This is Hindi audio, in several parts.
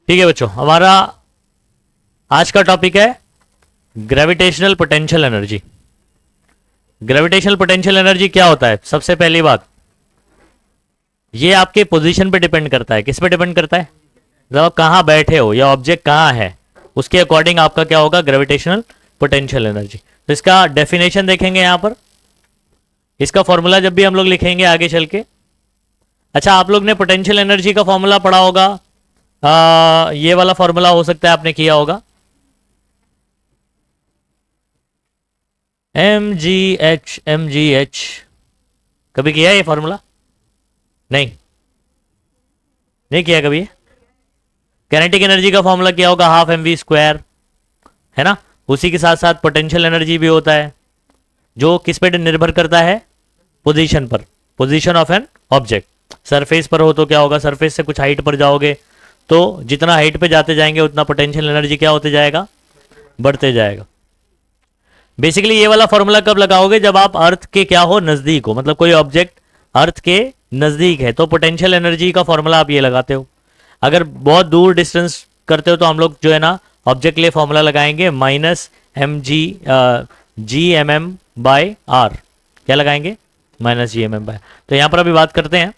ठीक है बच्चों, हमारा आज का टॉपिक है gravitational potential energy. Gravitational potential energy क्या होता है? सबसे पहली बात, ये आपके पोजीशन पे डिपेंड करता है। किस पे डिपेंड करता है? जब आप कहाँ बैठे हो या ऑब्जेक्ट कहाँ है, उसके अकॉर्डिंग आपका क्या होगा, ग्रेविटेशनल पोटेंशियल एनर्जी। तो इसका डेफिनेशन देखेंगे यहां पर, इसका फॉर्मूला जब भी हम लोग लिखेंगे आगे चल के। अच्छा, आप लोग ने पोटेंशियल एनर्जी का फॉर्मूला पढ़ा होगा, ये वाला फॉर्मूला हो सकता है आपने किया होगा, mgh। कभी किया है ये फॉर्मूला? नहीं किया कभी। काइनेटिक एनर्जी का फॉर्मूला क्या होगा? हाफ mv², है ना। उसी के साथ साथ पोटेंशियल एनर्जी भी होता है, जो किस पे निर्भर करता है? पोजीशन पर, position of an object. Surface पर हो तो क्या होगा, सरफेस से कुछ हाइट पर जाओगे तो जितना हाइट पे जाते जाएंगे उतना पोटेंशियल एनर्जी क्या होते जाएगा, बढ़ते जाएगा। बेसिकली ये वाला फॉर्मूला कब लगाओगे? जब आप अर्थ के क्या हो, नजदीक हो, मतलब कोई ऑब्जेक्ट अर्थ के नजदीक है तो पोटेंशियल एनर्जी का फॉर्मूला आप ये लगाते हो। अगर बहुत दूर डिस्टेंस करते हो तो हम लोग जो है ना ऑब्जेक्ट के लिए फॉर्मूला लगाएंगे -mg/m/r। क्या लगाएंगे? -gmm/। तो यहां पर अभी बात करते हैं,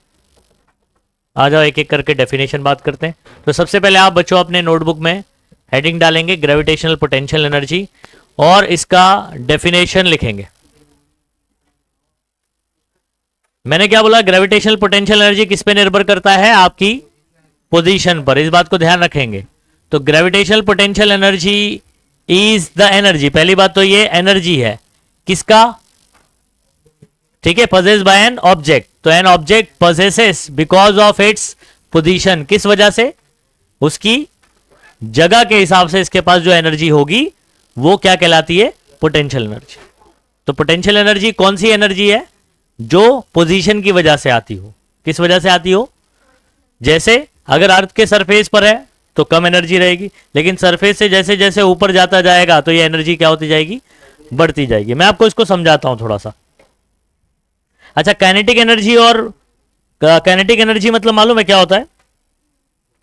आ जाओ एक एक करके डेफिनेशन बात करते हैं। तो सबसे पहले आप बच्चों अपने नोटबुक में हेडिंग डालेंगे ग्रेविटेशनल पोटेंशियल एनर्जी और इसका डेफिनेशन लिखेंगे। मैंने क्या बोला? ग्रेविटेशनल पोटेंशियल एनर्जी किस पे निर्भर करता है? आपकी पोजीशन पर। इस बात को ध्यान रखेंगे। तो gravitational potential energy is the energy, पहली बात तो ये एनर्जी है किसका? ठीक है, पजेस बाय एन ऑब्जेक्ट। तो an object possesses because of its position. किस वजह से? उसकी जगह के हिसाब से इसके पास जो एनर्जी होगी वो क्या कहलाती है? Potential energy. तो पोटेंशियल एनर्जी कौन सी एनर्जी है? जो पोजीशन की वजह से आती हो। किस वजह से आती हो? जैसे अगर अर्थ के सरफेस पर है तो कम एनर्जी रहेगी, लेकिन सरफेस से जैसे जैसे ऊपर जाता जाएगा तो ये एनर्जी क्या होती जाएगी? बढ़ती जाएगी। मैं आपको इसको समझाता हूं थोड़ा सा। अच्छा, काइनेटिक एनर्जी और काइनेटिक एनर्जी मतलब मालूम है क्या होता है?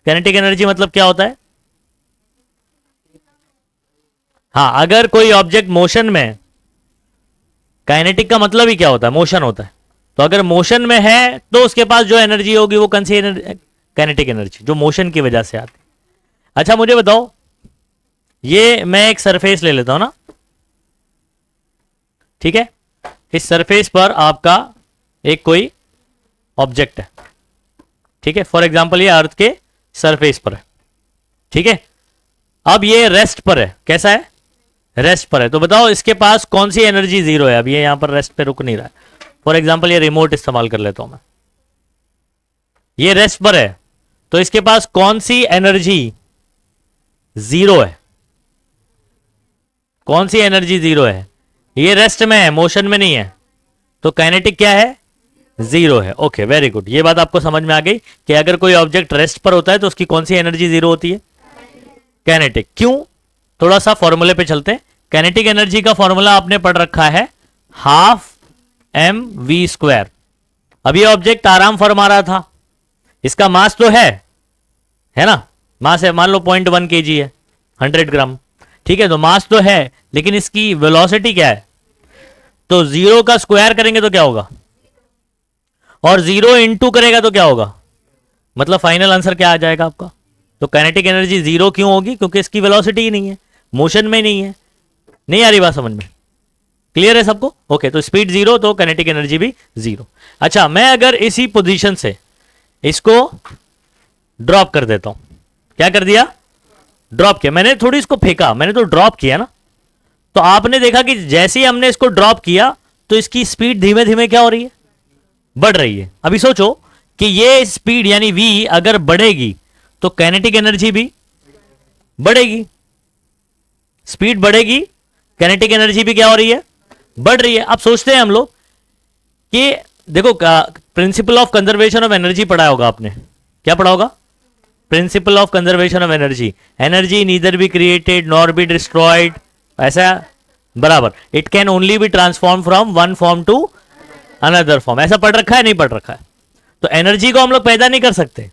काइनेटिक एनर्जी मतलब क्या होता है? हाँ, अगर कोई ऑब्जेक्ट मोशन में, काइनेटिक का मतलब ही क्या होता है? मोशन होता है। तो अगर मोशन में है तो उसके पास जो एनर्जी होगी वो कौन सी? काइनेटिक एनर्जी, जो मोशन की वजह से आती। अच्छा मुझे बताओ, ये मैं एक सरफेस ले लेता हूं ना, ठीक है। इस सरफेस पर आपका एक कोई ऑब्जेक्ट है, ठीक है। फॉर एग्जांपल ये अर्थ के सरफेस पर है, ठीक है। अब ये रेस्ट पर है। कैसा है? रेस्ट पर है। तो बताओ इसके पास कौन सी एनर्जी जीरो है? अब ये यहां पर रेस्ट पे रुक नहीं रहा है। फॉर एग्जांपल ये रिमोट इस्तेमाल कर लेता हूं मैं, ये रेस्ट पर है तो इसके पास कौन सी एनर्जी जीरो है? कौन सी एनर्जी जीरो है? ये रेस्ट में है, मोशन में नहीं है, तो काइनेटिक क्या है? जीरो है। Okay, very good. ये बात आपको समझ में आ गई कि अगर कोई ऑब्जेक्ट रेस्ट पर होता है तो उसकी कौन सी एनर्जी जीरो होती है? काइनेटिक। क्यों? थोड़ा सा फॉर्मूले पे चलते हैं। काइनेटिक एनर्जी का फॉर्मूला आपने पढ़ रखा है ½ mv²। अब ये ऑब्जेक्ट आराम फरमा रहा था, इसका मास तो है ना, मास है, मान लो 0.1 kg है, 100 ग्राम, ठीक है। तो मास तो है, लेकिन इसकी वेलोसिटी क्या है? तो 0 का स्क्वायर करेंगे तो क्या होगा, और 0 इंटू करेगा तो क्या होगा, मतलब फाइनल आंसर क्या आ जाएगा आपका? तो काइनेटिक एनर्जी 0 क्यों होगी? क्योंकि इसकी वेलोसिटी ही नहीं है, मोशन में नहीं है। नहीं आ रही बात समझ में? क्लियर है सबको? ओके, तो स्पीड 0 तो काइनेटिक एनर्जी भी 0। अच्छा, मैं अगर इसी पोजीशन से इसको ड्रॉप कर देता हूं, क्या कर दिया? ड्रॉप किया मैंने, थोड़ी इसको फेंका, मैंने तो ड्रॉप किया ना। तो आपने देखा कि जैसे ही हमने इसको ड्रॉप किया तो इसकी स्पीड धीमे धीमे क्या हो रही है? बढ़ रही है। अभी सोचो कि ये स्पीड यानी v अगर बढ़ेगी तो काइनेटिक एनर्जी भी बढ़ेगी। स्पीड बढ़ेगी, काइनेटिक एनर्जी भी क्या हो रही है? बढ़ रही है। अब सोचते हैं हम लोग कि देखो, principle of conservation of energy पढ़ा होगा आपने। क्या पढ़ा होगा? Principle of conservation of energy. Energy neither be created nor be destroyed, ऐसा बराबर। It can only be transform from one form to another form. ऐसा पढ़ रखा है? नहीं पढ़ रखा है? तो एनर्जी को हम लोग पैदा नहीं कर सकते,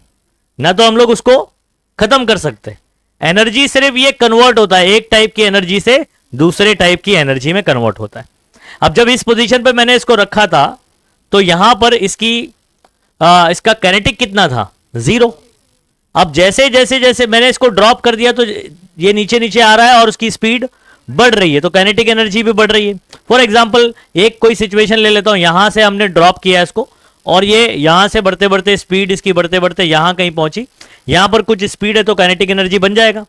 ना तो हम लोग उसको खत्म कर सकते। एनर्जी सिर्फ ये कन्वर्ट होता है, एक टाइप की एनर्जी से दूसरे टाइप की एनर्जी में कन्वर्ट होता है। अब जब इस पोजीशन पे मैंने इसको रखा था तो यहां पर इसका काइनेटिक कितना था, 0। अब जैसे जैसे जैसे मैंने इसको ड्रॉप कर दिया तो ये नीचे नीचे आ रहा है और उसकी स्पीड बढ़ रही है, तो काइनेटिक एनर्जी भी बढ़ रही है। फॉर एग्जांपल एक कोई सिचुएशन ले लेता हूं, यहां से हमने ड्रॉप किया इसको और ये यहां से बढ़ते बढ़ते स्पीड इसकी बढ़ते बढ़ते यहां कहीं पहुंची, यहां पर कुछ स्पीड है तो काइनेटिक एनर्जी बन जाएगा।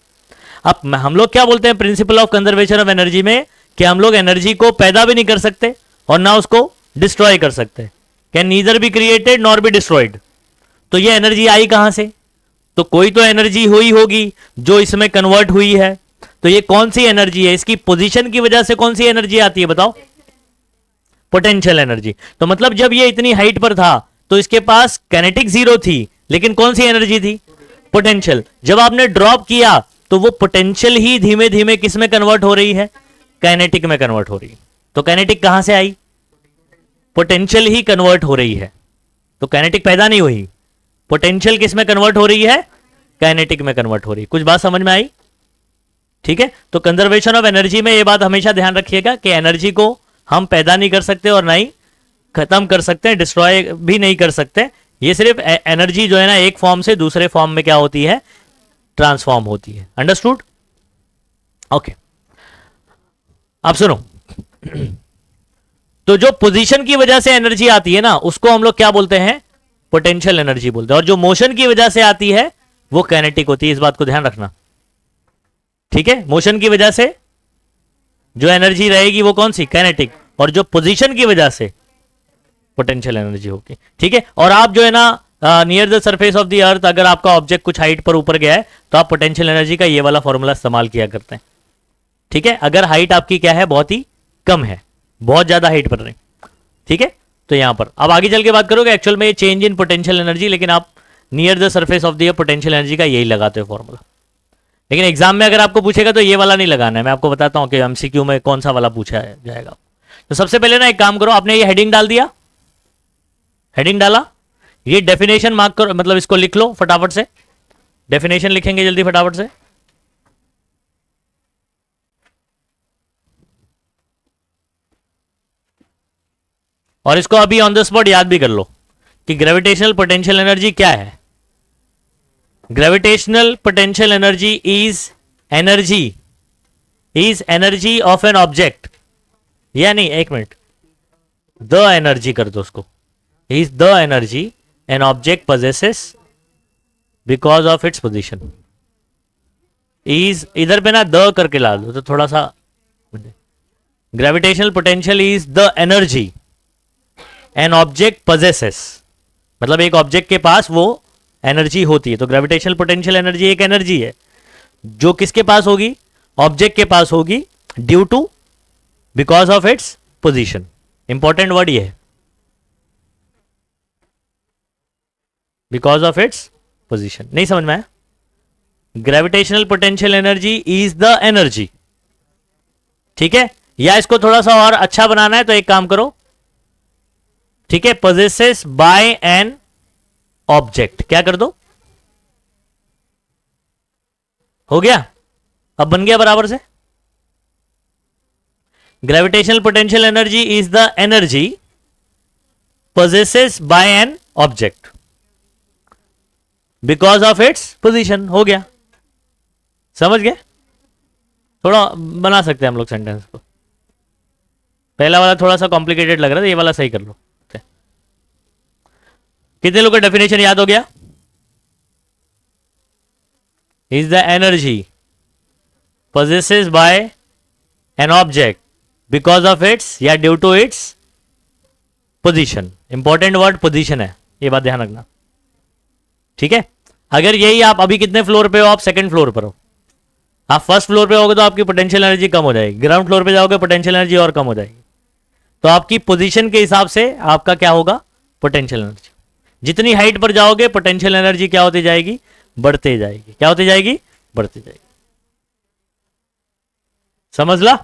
अब हम लोग क्या बोलते हैं principal of conservation of energy में, कि हम लोग एनर्जी को पैदा भी नहीं कर सकते और ना उसको डिस्ट्रॉय कर सकते, can neither be created nor be destroyed. तो ये एनर्जी आई कहां से, तो कोई तो एनर्जी हुई होगी जो इसमें कन्वर्ट हुई है। तो ये कौन सी एनर्जी है, इसकी पोजीशन की वजह से कौन सी एनर्जी आती है बताओ, पोटेंशियल एनर्जी। तो मतलब जब ये इतनी हाइट पर था तो इसके पास काइनेटिक 0 थी, लेकिन कौन सी एनर्जी थी, पोटेंशियल। जब आपने ड्रॉप किया तो वो पोटेंशियल ही धीमे धीमे किस में कन्वर्ट हो रही है, काइनेटिक में कन्वर्ट हो रही है। तो काइनेटिक कहां से आई, पोटेंशियल ही कन्वर्ट हो रही है, तो काइनेटिक पैदा नहीं हुई, पोटेंशियल किस में कन्वर्ट हो रही है, काइनेटिक में कन्वर्ट हो रही है। कुछ बात समझ में आई, ठीक है। तो कंजर्वेशन ऑफ एनर्जी में ये बात हमेशा ध्यान रखिएगा कि एनर्जी को हम पैदा नहीं कर सकते और ना ही खत्म कर सकते हैं, डिस्ट्रॉय भी नहीं कर सकते। ये सिर्फ एनर्जी जो है ना एक फॉर्म से दूसरे फॉर्म में क्या होती है, ट्रांसफॉर्म होती है। Understood, okay. अब सुनो, तो जो पोजीशन की वजह से एनर्जी आती है ना उसको हम लोग क्या बोलते हैं, पोटेंशियल एनर्जी बोलते हैं, और जो मोशन की वजह से आती है वो काइनेटिक होती है। इस बात को ध्यान रखना, ठीक है। मोशन की वजह से जो एनर्जी रहेगी वो कौन सी, काइनेटिक, और जो पोजीशन की वजह से पोटेंशियल एनर्जी होगी, ठीक है। और आप जो है ना near the surface of the अर्थ अगर आपका ऑब्जेक्ट कुछ हाइट पर ऊपर गया है तो आप पोटेंशियल एनर्जी का ये वाला फॉर्मूला इस्तेमाल किया करते हैं, ठीक है। अगर हाइट आपकी क्या है, बहुत ही कम है, बहुत ज्यादा हाइट पर नहीं, ठीक है। तो यहां पर अब आगे चल के बात करोगे एक्चुअल में चेंज इन पोटेंशियल एनर्जी, लेकिन आप near the surface of the potential energy का यही लगाते हो फॉर्मूला। लेकिन एग्जाम में अगर आपको पूछेगा तो ये वाला नहीं लगाना है, मैं आपको बताता हूं कि एमसीक्यू में कौन सा वाला पूछा जाएगा। तो सबसे पहले ना एक काम करो, आपने ये हेडिंग डाल दिया, हेडिंग डाला, ये डेफिनेशन मार्क करो, मतलब इसको लिख लो फटाफट से, डेफिनेशन लिखेंगे जल्दी फटाफट से। और इसको अभी ऑन द स्पॉट याद भी कर लो कि ग्रेविटेशनल पोटेंशियल एनर्जी क्या है। Gravitational potential energy is energy of an object, या नहीं, एक मिनट, द एनर्जी कर दो उसको, is the energy an object possesses because of its position. Is इधर पे ना द करके ला दो तो थोड़ा सा, gravitational potential is the energy an object possesses, मतलब एक ऑब्जेक्ट के पास वो एनर्जी होती है। तो ग्रेविटेशनल पोटेंशियल एनर्जी एक एनर्जी है जो किसके पास होगी, ऑब्जेक्ट के पास होगी, due to, because of its position. Important word ये है, बिकॉज ऑफ इट्स पोजीशन। नहीं समझ में आया, gravitational potential energy is the energy, ठीक है। या इसको थोड़ा सा और अच्छा बनाना है तो एक काम करो, ठीक है, possesses by एन ऑब्जेक्ट, क्या कर दो, हो गया, अब बन गया बराबर से। Gravitational potential energy is the energy possesses by an object because of its position, हो गया, समझ गए। थोड़ा बना सकते हैं हम लोग सेंटेंस को, पहला वाला थोड़ा सा कॉम्प्लिकेटेड लग रहा था, ये वाला सही कर लो। कितने लोगों का डेफिनेशन याद हो गया, is the energy possesses by an object because of its या due to its position. Important word position है, ये बात ध्यान रखना, ठीक है। अगर यही आप अभी कितने फ्लोर पे हो, आप सेकंड फ्लोर पर हो, आप फर्स्ट फ्लोर पे होगे तो आपकी पोटेंशियल एनर्जी कम हो जाएगी, ग्राउंड फ्लोर पे जाओगे पोटेंशियल एनर्जी और कम हो जाएगी। तो आपकी पोजीशन के हिसाब से आपका क्या होगा, पोटेंशियल एनर्जी। जितनी हाइट पर जाओगे पोटेंशियल एनर्जी क्या होती जाएगी, बढ़ते जाएगी, क्या होती जाएगी, बढ़ती जाएगी। समझ ला,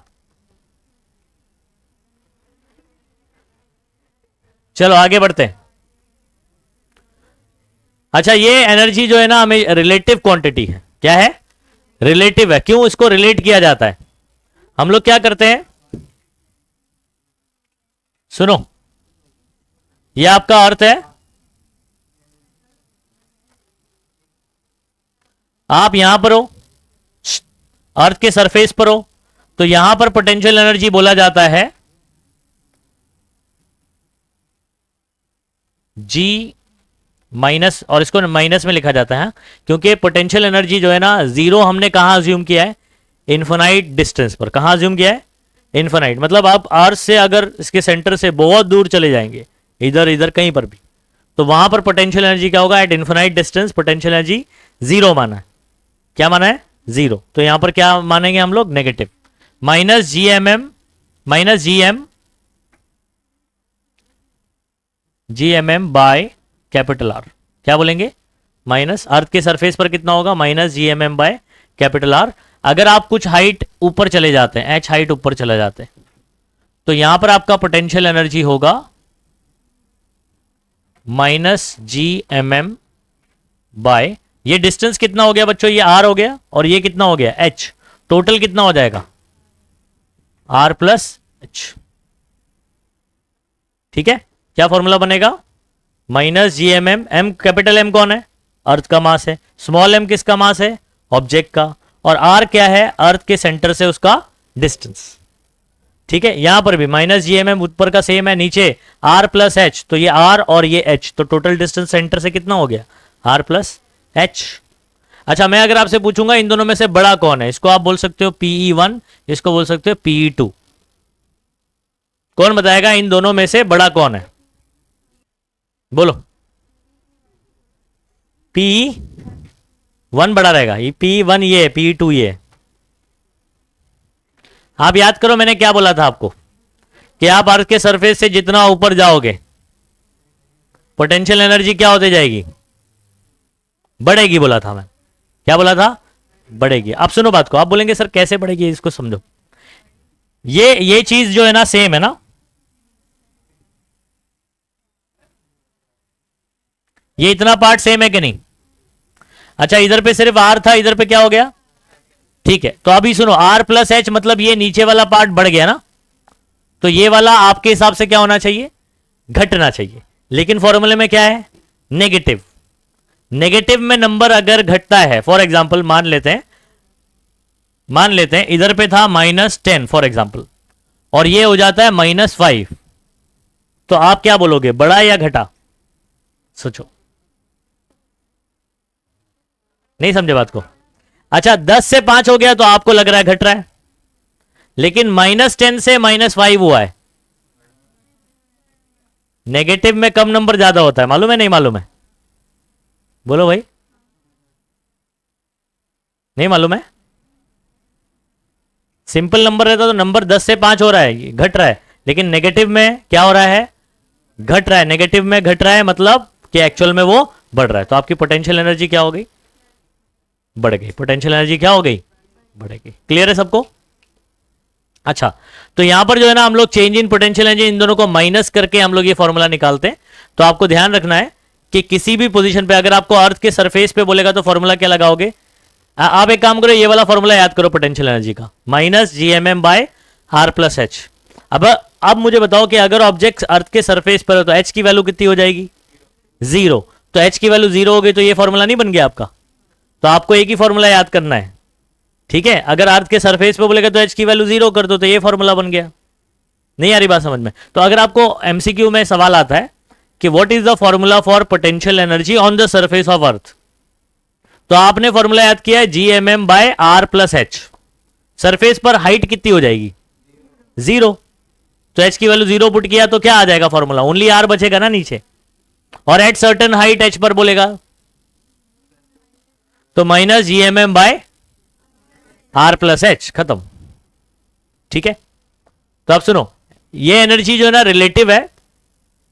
चलो आगे बढ़ते हैं। अच्छा, ये एनर्जी जो है ना हमें रिलेटिव क्वांटिटी है। क्या है? रिलेटिव है। क्यों इसको रिलेट किया जाता है? हम लोग क्या करते हैं, सुनो, ये आपका अर्थ है, आप यहां पर हो, अर्थ के सरफेस पर हो, तो यहां पर पोटेंशियल एनर्जी बोला जाता है जी माइनस, और इसको माइनस में लिखा जाता है क्योंकि पोटेंशियल एनर्जी जो है ना, जीरो हमने कहां अज्यूम किया है? इन्फिनाइट डिस्टेंस पर। कहां अज्यूम किया है? इन्फिनाइट। मतलब आप अर्थ से अगर इसके सेंटर से बहुत दूर चले जाएंगे, इधर इधर कहीं पर भी, तो वहां पर पोटेंशियल एनर्जी क्या होगा? At infinite distance potential energy zero माना है। क्या माना है? जीरो। तो यहां पर क्या मानेंगे हम लोग? Negative. Minus G M M, minus G M M by capital R. क्या बोलेंगे? माइनस, अर्थ के सरफेस पर कितना होगा? Minus G M M by capital R. अगर आप कुछ हाइट ऊपर चले जाते हैं, एच हाइट ऊपर चले जाते हैं, तो यहां पर आपका पोटेंशियल एनर्जी होगा minus G M M by, ये डिस्टेंस कितना हो गया बच्चों? ये आर हो गया, और ये कितना हो गया? एच। टोटल कितना हो जाएगा? R plus H. ठीक है, क्या फॉर्मूला बनेगा? Minus G M M, M capital M कौन है? अर्थ का मास है। स्मॉल एम किसका मास है? ऑब्जेक्ट का। और आर क्या है? अर्थ के सेंटर से उसका डिस्टेंस। ठीक है, यहां पर भी माइनस जी एम एम ऊपर का सेम है, नीचे आर प्लस एच, तो ये आर और ये एच, तो टोटल डिस्टेंस सेंटर से कितना हो गया? R plus H. अच्छा, मैं अगर आपसे पूछूंगा इन दोनों में से बड़ा कौन है, इसको आप बोल सकते हो PE1, इसको बोल सकते हो PE2। कौन बताएगा इन दोनों में से बड़ा कौन है? बोलो। PE1 बड़ा रहेगा। ये PE1 ये है, PE2 ये है। आप याद करो मैंने क्या बोला था आपको, कि आप अर्थ के सरफेस से जितना ऊपर जाओगे पोटेंशियल एनर्जी क्या होती जाएगी? बढ़ेगी बोला था मैं। क्या बोला था? बढ़ेगी। आप सुनो बात को, आप बोलेंगे सर कैसे बढ़ेगी, इसको समझो। ये चीज जो है ना सेम है ना, ये इतना पार्ट सेम है कि नहीं? अच्छा, इधर पे सिर्फ आर था, इधर पे क्या हो गया? ठीक है, तो अभी सुनो, आर प्लस एच मतलब ये नीचे वाला पार्ट बढ़ गया ना, तो ये वाला आपके हिसाब से क्या होना चाहिए? घटना चाहिए। लेकिन फॉर्मूले में क्या है? नेगेटिव। नेगेटिव में नंबर अगर घटता है, फॉर एग्जाम्पल मान लेते हैं इधर पे था -10 फॉर एग्जाम्पल, और ये हो जाता है -5, तो आप क्या बोलोगे? बढ़ा या घटा? सोचो। नहीं समझे बात को? अच्छा, 10 से 5 हो गया तो आपको लग रहा है घट रहा है, लेकिन -10 से -5 हुआ है। नेगेटिव में कम नंबर ज्यादा होता है, मालूम है नहीं मालूम है? बोलो भाई, नहीं मालूम है? सिंपल नंबर रहता तो नंबर 10 से 5 हो रहा है, घट रहा है, लेकिन नेगेटिव में क्या हो रहा है? घट रहा है। नेगेटिव में घट रहा है मतलब कि एक्चुअल में वो बढ़ रहा है। तो आपकी पोटेंशियल एनर्जी क्या हो गई? बढ़ गई। पोटेंशियल एनर्जी क्या हो गई? बढ़ेगी। क्लियर है सबको? अच्छा, तो यहां पर जो है ना हम लोग चेंज इन पोटेंशियल एनर्जी, इन दोनों को माइनस करके हम लोग ये फॉर्मूला निकालते हैं। तो आपको ध्यान रखना है कि किसी भी पोजीशन पे अगर आपको अर्थ के सरफेस पे बोलेगा तो फॉर्मूला क्या लगाओगे? आप एक काम करो, ये वाला फॉर्मूला याद करो पोटेंशियल एनर्जी का, minus G M M by R plus H. अब मुझे बताओ कि अगर ऑब्जेक्ट अर्थ के सरफेस पर हो तो एच की वैल्यू कितनी हो जाएगी? 0। तो एच की वैल्यू 0 हो गई तो ये फॉर्मूला नहीं बन गया आपका। तो आपको एक ही फॉर्मूला याद करना है। ठीक है, अगर अर्थ के सरफेस पे बोलेगा तो एच की वैल्यू 0 कर दो, तो ये फॉर्मूला बन गया। नहीं आ रही बात समझ में? तो अगर आपको एमसीक्यू में सवाल आता है कि what is the formula for potential energy on the surface of earth, तो आपने फॉर्मूला याद किया है G M M by R plus H. Surface पर हाइट कितनी हो जाएगी? 0। तो एच की वैल्यू 0 पुट किया तो क्या आ जाएगा फॉर्मूला? ओनली आर बचेगा ना नीचे, और एट सर्टन हाइट एच पर बोलेगा तो minus G M M by R plus H, खत्म। ठीक है, तो आप सुनो, ये एनर्जी जो है ना रिलेटिव है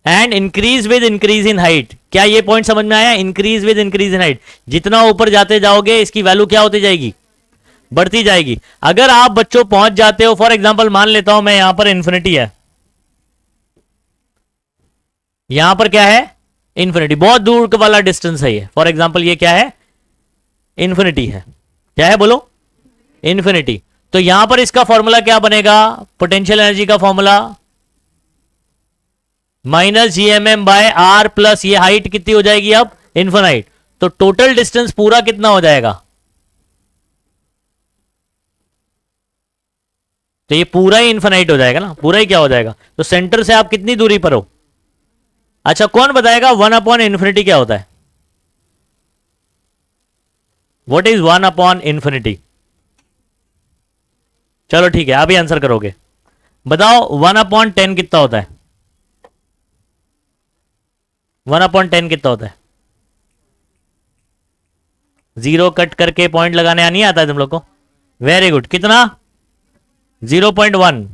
and increase with increase in height. क्या ये पॉइंट समझ में आया? Increase with increase in height, जितना ऊपर जाते जाओगे इसकी वैल्यू क्या होती जाएगी? बढ़ती जाएगी। अगर आप बच्चों पहुंच जाते हो, फॉर एग्जांपल मान लेता हूं मैं, यहां पर इंफिनिटी है, यहां पर क्या है? इन्फिनिटी, बहुत दूर वाला डिस्टेंस है ये। फॉर एग्जाम्पल ये क्या है, इन्फिनिटी है। क्या है बोलो, इन्फिनिटी। तो यहां पर इसका फॉर्मूला क्या बनेगा, पोटेंशियल एनर्जी का formula minus GMM by R plus ये हाइट कितनी हो जाएगी अब, इन्फिनाइट। तो टोटल डिस्टेंस पूरा कितना हो जाएगा, तो ये पूरा ही इन्फिनाइट हो जाएगा ना, पूरा ही क्या हो जाएगा। तो सेंटर से आप कितनी दूरी पर हो। अच्छा कौन बताएगा 1/इन्फिनिटी क्या होता है, व्हाट इज 1/इन्फिनिटी। चलो ठीक है, आप ही आंसर करोगे। बताओ 1/10 कितना होता है, 1/10 कितना होता है। जीरो कट करके पॉइंट लगाने नहीं आता है तुम लोग को, वेरी गुड। कितना, 0.1।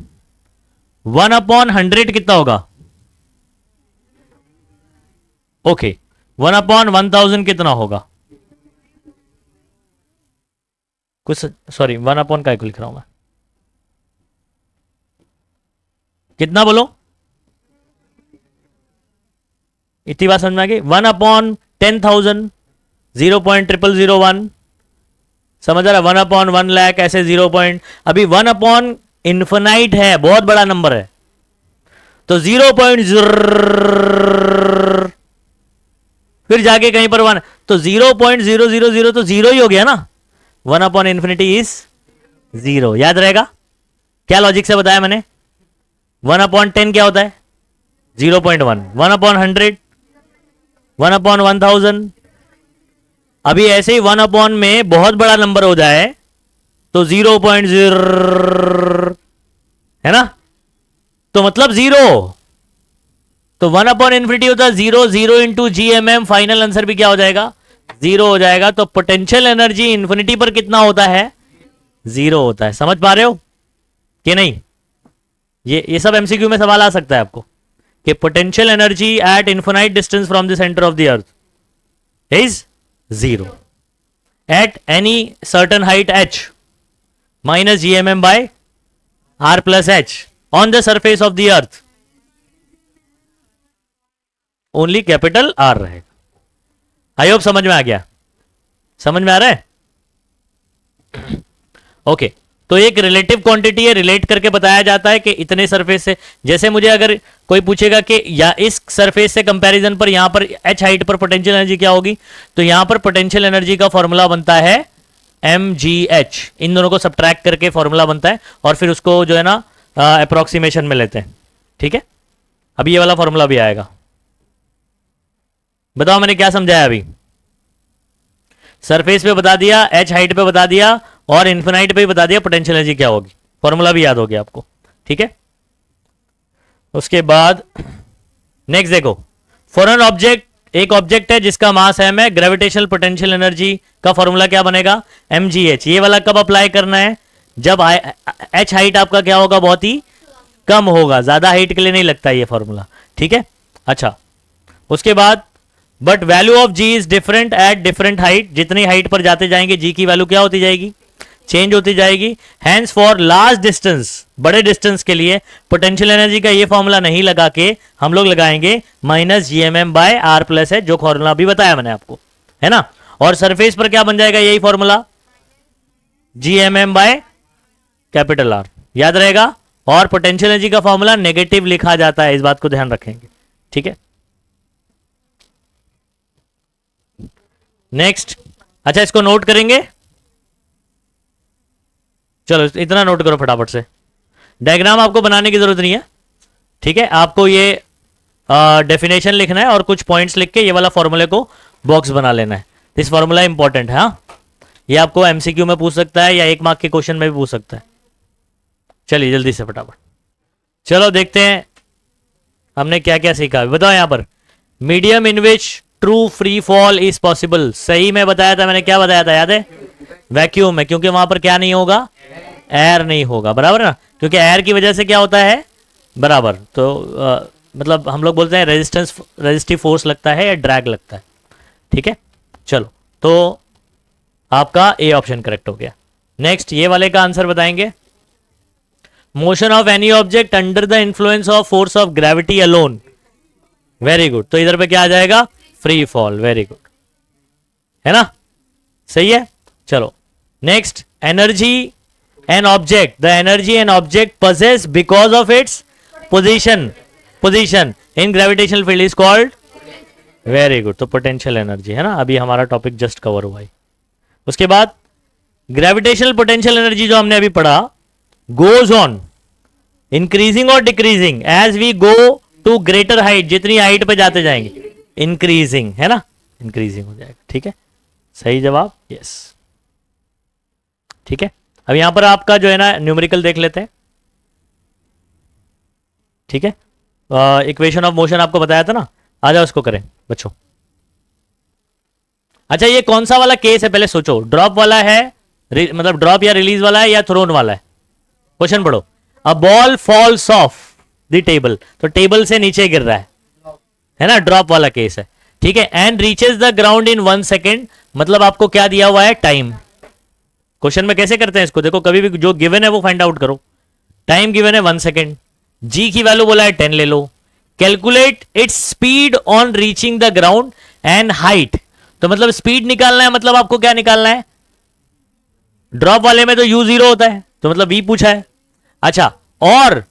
1/100 कितना होगा, ओके 1/1000 कितना होगा, कुछ सॉरी 1/ का लिख रहा हूं मैं, कितना बोलो, इतनी बात समझ में आ गई। 1/10,000 0.0001 समझ रहा है, 1/1 लाख ऐसे 0 पॉइंट। अभी 1/इन्फिनाइट है, बहुत बड़ा नंबर है, तो 0.0 फिर जाके कहीं पर 1, तो 0.000 तो जीरो ही हो गया ना। 1/इन्फिनिटी इज 0, याद रहेगा। क्या लॉजिक से बताया मैंने, 1/10 क्या होता है 0.1, 1/100, 1/1000। अभी ऐसे ही 1/, में बहुत बड़ा नंबर हो जाए तो 0.0 है ना, तो मतलब 0। तो 1/इन्फिनिटी होता है 0, 0 इंटू GMM, फाइनल आंसर भी क्या हो जाएगा 0 हो जाएगा। तो पोटेंशियल एनर्जी इन्फिनिटी पर कितना होता है, 0 होता है। समझ पा रहे हो कि नहीं, ये सब MCQ में सवाल आ सकता है आपको कि potential energy at infinite distance from the centre of the earth is 0 at any certain height h minus gmm by r plus h on the surface of the earth, only capital R रहेगा। आई होप समझ में आ गया, समझ में आ रहा है, ओके। तो एक रिलेटिव क्वांटिटी है, रिलेट करके बताया जाता है कि इतने सरफेस से, जैसे मुझे अगर कोई पूछेगा कि या इस सरफेस से कंपैरिजन पर यहां पर h हाइट पर पोटेंशियल एनर्जी क्या होगी, तो यहां पर पोटेंशियल एनर्जी का फॉर्मूला बनता है mgh, इन दोनों को सब्ट्रैक्ट करके फॉर्मूला बनता है और फिर उसको जो है ना अप्रोक्सीमेशन में लेते हैं। ठीक है, अभी ये वाला फॉर्मूला भी आएगा। बताओ मैंने क्या समझाया अभी, सरफेस पे बता दिया, h हाइट पे बता दिया और इन्फिनाइट पे भी बता दिया पोटेंशियल एनर्जी क्या होगी, फॉर्मूला भी याद हो गया आपको। ठीक है, उसके बाद नेक्स्ट देखो, फॉर एन ऑब्जेक्ट, एक ऑब्जेक्ट है जिसका मास है m, ग्रेविटेशनल पोटेंशियल एनर्जी का फॉर्मूला क्या बनेगा mgh। ये वाला कब अप्लाई करना है, जब h हाइट आपका क्या होगा, बहुत ही कम होगा, ज्यादा हाइट के लिए नहीं लगता ये फॉर्मूला। ठीक है, अच्छा उसके बाद but value of g is different at different height, जितनी हाइट पर जाते जाएंगे g की वैल्यू क्या होती जाएगी, चेंज होती जाएगी। हैंस फॉर लार्ज डिस्टेंस, बड़े डिस्टेंस के लिए पोटेंशियल एनर्जी का ये फॉर्मूला नहीं लगा के हम लोग लगाएंगे minus GMM by R plus है, जो फॉर्मूला अभी बताया मैंने आपको, है ना। और सरफेस पर क्या बन जाएगा, यही formula GMM by capital R, याद रहेगा। और पोटेंशियल एनर्जी का फॉर्मूला नेगेटिव लिखा जाता है, इस बात को ध्यान रखेंगे। ठीक है, नेक्स्ट, अच्छा इसको नोट करेंगे, चलो इतना नोट करो फटाफट से। डायग्राम आपको बनाने की जरूरत नहीं है, ठीक है, आपको ये डेफिनेशन लिखना है और कुछ पॉइंट्स लिख के ये वाला फॉर्मूले को बॉक्स बना लेना है। दिस फॉर्मूला इंपॉर्टेंट है, हाँ, ये आपको MCQ में पूछ सकता है या 1 मार्क के क्वेश्चन में भी पूछ सकता है। चलिए जल्दी से फटाफट चलो देखते हैं हमने क्या क्या सीखा। बताओ यहां पर, medium in which true free fall is possible, सही में बताया था मैंने, क्या बताया था याद है, वैक्यूम में, क्योंकि वहां पर क्या नहीं होगा, एयर नहीं होगा, बराबर ना, क्योंकि एयर की वजह से क्या होता है, बराबर। तो मतलब हम लोग बोलते हैं रेजिस्टिव फोर्स लगता है या ड्रैग लगता है। ठीक है, चलो तो आपका ए ऑप्शन करेक्ट हो गया। नेक्स्ट ये वाले का आंसर बताएंगे, motion of any object under the influence of force of gravity alone very good, तो इधर पे क्या आ जाएगा, फ्री फॉल, वेरी गुड, है ना, सही है। चलो next, energy an object, the energy an object possess because of its position in gravitational field is called, very good, तो पोटेंशियल एनर्जी, है ना, अभी हमारा टॉपिक जस्ट कवर हुआ है। उसके बाद ग्रेविटेशनल पोटेंशियल एनर्जी जो हमने अभी पढ़ा, गोज ऑन इंक्रीजिंग और decreasing as we go to greater height, जितनी हाइट पे जाते जाएंगे इंक्रीजिंग, है ना, इंक्रीजिंग हो जाएगा, ठीक है, सही जवाब, यस, ठीक है। अब यहां पर आपका जो है ना न्यूमेरिकल देख लेते हैं, ठीक है, इक्वेशन ऑफ मोशन आपको बताया था ना, आ जाओ उसको करें बच्चों। अच्छा ये कौन सा वाला केस है, पहले सोचो, ड्रॉप वाला है, मतलब ड्रॉप या रिलीज वाला है, या थ्रोन वाला है, क्वेश्चन पढ़ो। A ball falls off the table, तो टेबल से नीचे गिर रहा है ना, ड्रॉप वाला केस है, ठीक है, and reaches the ground in 1 second, मतलब आपको क्या दिया हुआ है, टाइम। क्वेश्चन में कैसे करते हैं इसको, देखो कभी भी जो गिवन है वो फाइंड आउट करो, टाइम गिवन है 1 सेकेंड, जी की वैल्यू बोला है 10 ले लो, calculate its speed on reaching the ground and height, तो मतलब स्पीड निकालना है, मतलब आपको क्या निकालना है, ड्रॉप वाले में तो u 0 होता है, तो मतलब v पूछा है, अच्छा, और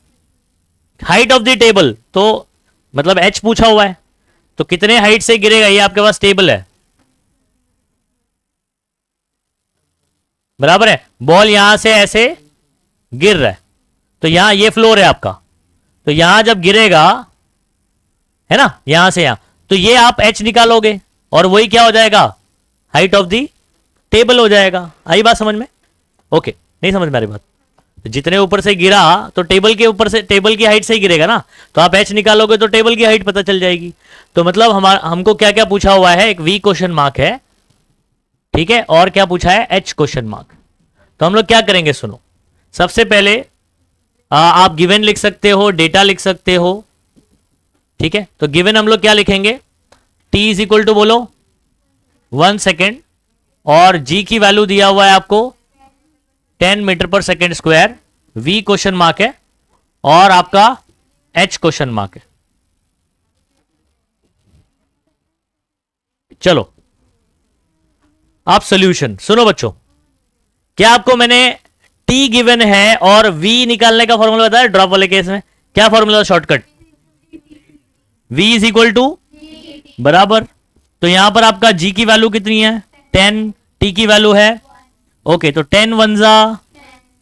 हाइट ऑफ द टेबल, तो मतलब h पूछा हुआ है, तो कितने हाइट से गिरेगा, ये आपके पास टेबल है, बराबर है, बॉल यहां से ऐसे गिर रहा है, तो यहां ये फ्लोर है आपका, तो यहां जब गिरेगा, है ना, यहां से यहां, तो ये आप h निकालोगे, और वही क्या हो जाएगा, हाइट ऑफ दी टेबल हो जाएगा। आई बात समझ में, ओके, नहीं समझ में आ रही बात, तो जितने ऊपर से गिरा तो टेबल के ऊपर से, टेबल की हाइट से ही गिरेगा ना, तो आप h निकालोगे तो टेबल की हाइट पता चल जाएगी। तो मतलब हमको क्या क्या पूछा हुआ है, एक v क्वेश्चन मार्क है, ठीक है, और क्या पूछा है, h क्वेश्चन मार्क। तो हम लोग क्या करेंगे, सुनो, सबसे पहले आप गिवन लिख सकते हो, डेटा लिख सकते हो, ठीक है, तो गिवन हम लोग क्या लिखेंगे, t इज इक्वल टू बोलो 1 सेकेंड, और g की वैल्यू दिया हुआ है आपको 10 मीटर पर second square, v question mark है, और आपका h क्वेश्चन मार्क है। चलो आप सॉल्यूशन सुनो बच्चों, क्या आपको मैंने t गिवन है और v निकालने का फॉर्मूला बताया ड्रॉप वाले केस में, क्या formula, shortcut, v is equal to बराबर, तो यहां पर आपका g की वैल्यू कितनी है 10, t की वैल्यू है, ओके, तो 10 1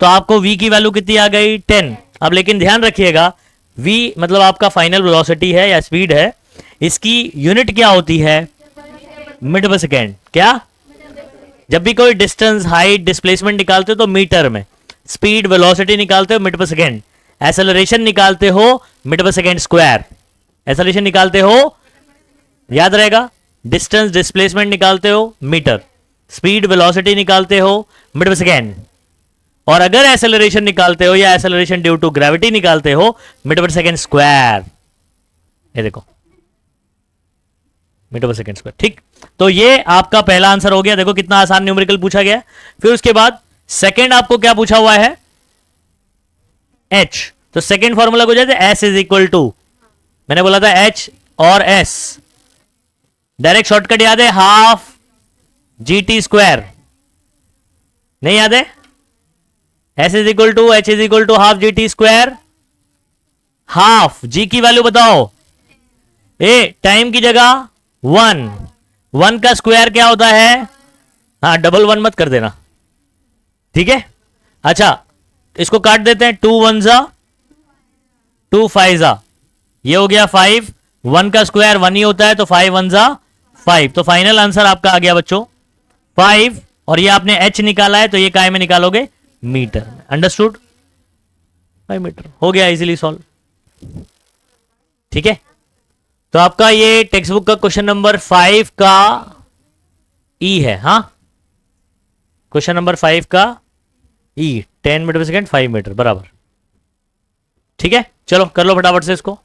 तो आपको v की वैल्यू कितनी आ गई 10। अब लेकिन ध्यान रखिएगा, v मतलब आपका फाइनल वेलोसिटी है या स्पीड है, इसकी यूनिट क्या होती है, मीटर पर सेकेंड, क्या, जब भी कोई डिस्टेंस, हाइट, डिस्प्लेसमेंट निकालते हो तो मीटर में, स्पीड वेलोसिटी निकालते हो मीटर पर सेकेंड, एक्सेलरेशन निकालते हो मीटर पर सेकेंड स्क्वायर, एक्सेलरेशन निकालते हो, याद रहेगा, डिस्टेंस डिस्प्लेसमेंट निकालते हो मीटर, स्पीड वेलोसिटी निकालते हो मीटर पर सेकेंड, और अगर एक्सेलरेशन निकालते हो या एक्सेलरेशन ड्यू टू ग्रेविटी निकालते हो मीटर पर सेकेंड स्क्वायर, ये देखो मीटर पर सेकेंड स्क्वायर, ठीक। तो ये आपका पहला आंसर हो गया, देखो कितना आसान न्यूमेरिकल पूछा गया। फिर उसके बाद सेकेंड आपको क्या पूछा हुआ है, h, तो सेकेंड फॉर्मूला को जाते s इज इक्वल टू, मैंने बोला था h और s, डायरेक्ट शॉर्टकट याद है, हाफ gt स्क्वायर, नहीं याद है, s is equal to h is equal to half gt square, half g की वैल्यू बताओ, ए टाइम की जगह 1 का स्क्वायर क्या होता है, हाँ डबल 1 मत कर देना, ठीक है। अच्छा इसको काट देते हैं, 2 1 2 5 ये हो गया 5, 1 का स्क्वायर 1 ही होता है, तो 5 1 5, तो फाइनल आंसर आपका आ गया बच्चों 5, और ये आपने h निकाला है, तो ये काय में निकालोगे, मीटर में, अंडरस्टूड, 5 मीटर हो गया, इजीली सॉल्व, ठीक है। तो आपका ये टेक्स्ट बुक का क्वेश्चन नंबर 5 का ई है, हाँ, क्वेश्चन नंबर 5 का ई, 10 मीटर पर सेकेंड 5 मीटर बराबर, ठीक है। चलो कर लो फटाफट से इसको,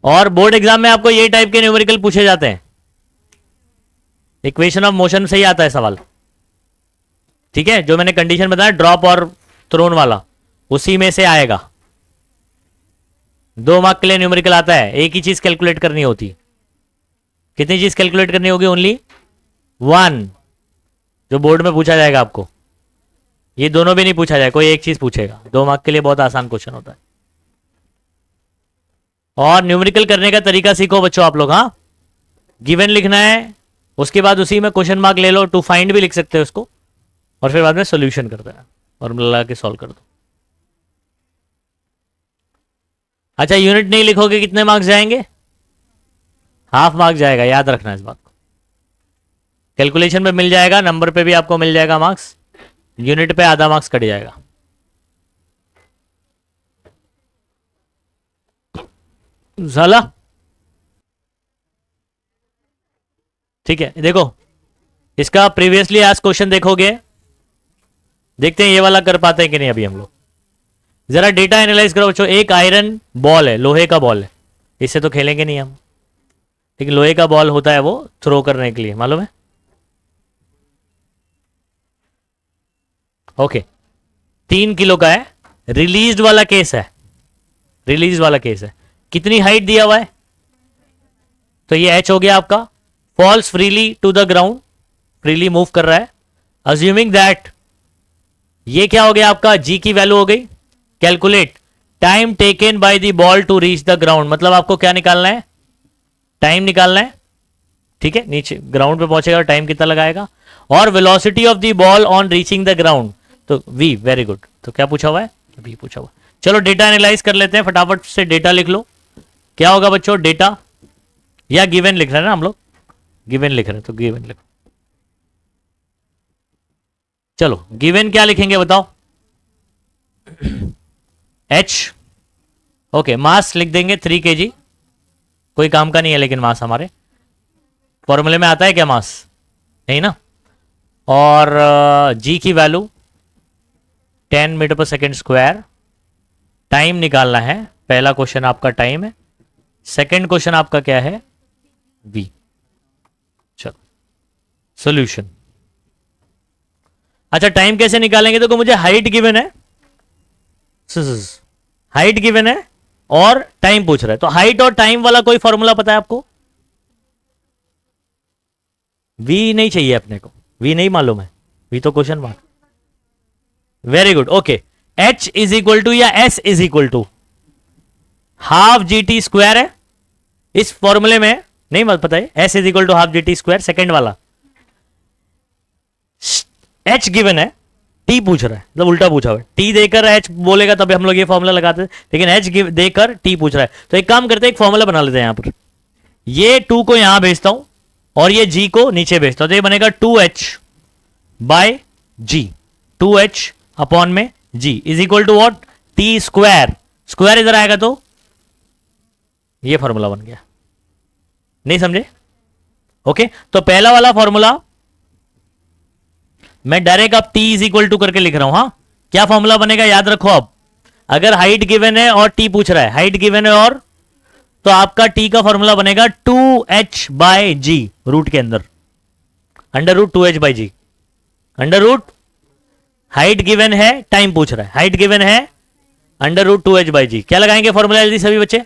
और बोर्ड एग्जाम में आपको ये टाइप के न्यूमेरिकल पूछे जाते हैं, इक्वेशन ऑफ मोशन से ही आता है सवाल, ठीक है, जो मैंने कंडीशन बताया ड्रॉप और थ्रोन वाला, उसी में से आएगा, 2 मार्क के लिए न्यूमेरिकल आता है, एक ही चीज कैलकुलेट करनी होती। कितनी चीज कैलकुलेट करनी होगी? ओनली 1, जो बोर्ड में पूछा जाएगा आपको। ये दोनों भी नहीं पूछा जाएगा, कोई एक चीज पूछेगा। 2 मार्क के लिए बहुत आसान क्वेश्चन होता है। और न्यूमेरिकल करने का तरीका सीखो बच्चों आप लोग। हाँ, गिवन लिखना है, उसके बाद उसी में क्वेश्चन मार्क ले लो, टू फाइंड भी लिख सकते हो उसको, और फिर बाद में सोल्यूशन कर देना और लगा के सॉल्व कर दो। अच्छा, यूनिट नहीं लिखोगे कितने मार्क्स जाएंगे? हाफ मार्क्स जाएगा, याद रखना इस बात को। कैलकुलेशन पे मिल जाएगा, नंबर पे भी आपको मिल जाएगा मार्क्स, यूनिट पे आधा मार्क्स कट जाएगा। झाला? ठीक है, देखो इसका प्रीवियसली आज क्वेश्चन देखोगे, देखते हैं ये वाला कर पाते हैं कि नहीं। अभी हम लोग जरा डेटा एनालाइज करो बच्चों। एक आयरन बॉल है, लोहे का बॉल है, इससे तो खेलेंगे नहीं हम, लेकिन लोहे का बॉल होता है वो थ्रो करने के लिए, मालूम है? ओके, 3 किलो का है, रिलीज्ड वाला केस है, रिलीज वाला केस है। कितनी हाइट दिया हुआ है? तो ये एच हो गया आपका। Falls freely to the ground, freely move कर रहा है। अज्यूमिंग दैट ये क्या हो गया आपका? जी की वैल्यू हो गई। Calculate time taken by the ball to reach the ground, मतलब आपको क्या निकालना है? टाइम निकालना है। ठीक है, नीचे ग्राउंड पे पहुंचेगा, टाइम कितना लगाएगा। और velocity of the ball on reaching the ground, तो वी, वेरी गुड। तो क्या पूछा हुआ है? वी पूछा हुआ। चलो डेटा एनालाइज कर लेते हैं, फटाफट से डेटा लिख लो। क्या होगा बच्चों? डेटा या गिवन लिख रहे हैं ना हम लोग, गिवन लिख रहे हैं तो गिवन लिखो। चलो गिवन क्या लिखेंगे बताओ? एच, ओके, मास लिख देंगे 3 kg, कोई काम का नहीं है, लेकिन मास हमारे फॉर्मूले में आता है क्या? मास नहीं ना। और जी की वैल्यू 10 मीटर पर सेकेंड स्क्वायर। टाइम निकालना है, पहला क्वेश्चन आपका टाइम है, सेकंड क्वेश्चन आपका क्या है? वी। चलो सॉल्यूशन। अच्छा, टाइम कैसे निकालेंगे? देखो मुझे हाइट गिवन है, हाइट गिवन है और टाइम पूछ रहा है, तो हाइट और टाइम वाला कोई फॉर्मूला पता है आपको? वी नहीं चाहिए अपने को, वी नहीं मालूम है, वी तो question mark. Very good, okay. H is equal to या s is equal to half g t square है। इस फॉर्मूले में नहीं मत पता है, s is equal to half g t square, second वाला। एच गिवन है, टी पूछ रहा है, मतलब उल्टा पूछा हुआ है। टी देकर एच बोलेगा तब हम लोग ये फॉर्मूला लगाते हैं, लेकिन एच देकर टी पूछ रहा है। तो एक काम करते हैं, एक फॉर्मूला बना लेते हैं यहां पर। ये 2 को यहां भेजता हूं और ये जी को नीचे भेजता हूं, तो ये बनेगा 2h बाय जी, 2h अपॉन में g is equal to what? T square. Square इधर आएगा तो ये फॉर्मूला बन गया। नहीं समझे? ओके, तो पहला वाला फॉर्मूला मैं डायरेक्ट अब टी इज इक्वल टू करके लिख रहा हूं। हाँ, क्या फॉर्मूला बनेगा याद रखो। अब अगर हाइट गिवन है और टी पूछ रहा है, हाइट गिवन है और, तो आपका टी का फॉर्मूला बनेगा 2h बाय जी, रूट के अंदर, अंडर रूट 2h बाय जी, अंडर रूट, हाइट गिवन है, टाइम पूछ रहा है, हाइट गिवन है, अंडर रूट 2h बाय जी। क्या लगाएंगे फॉर्मूला जल्दी सभी बच्चे?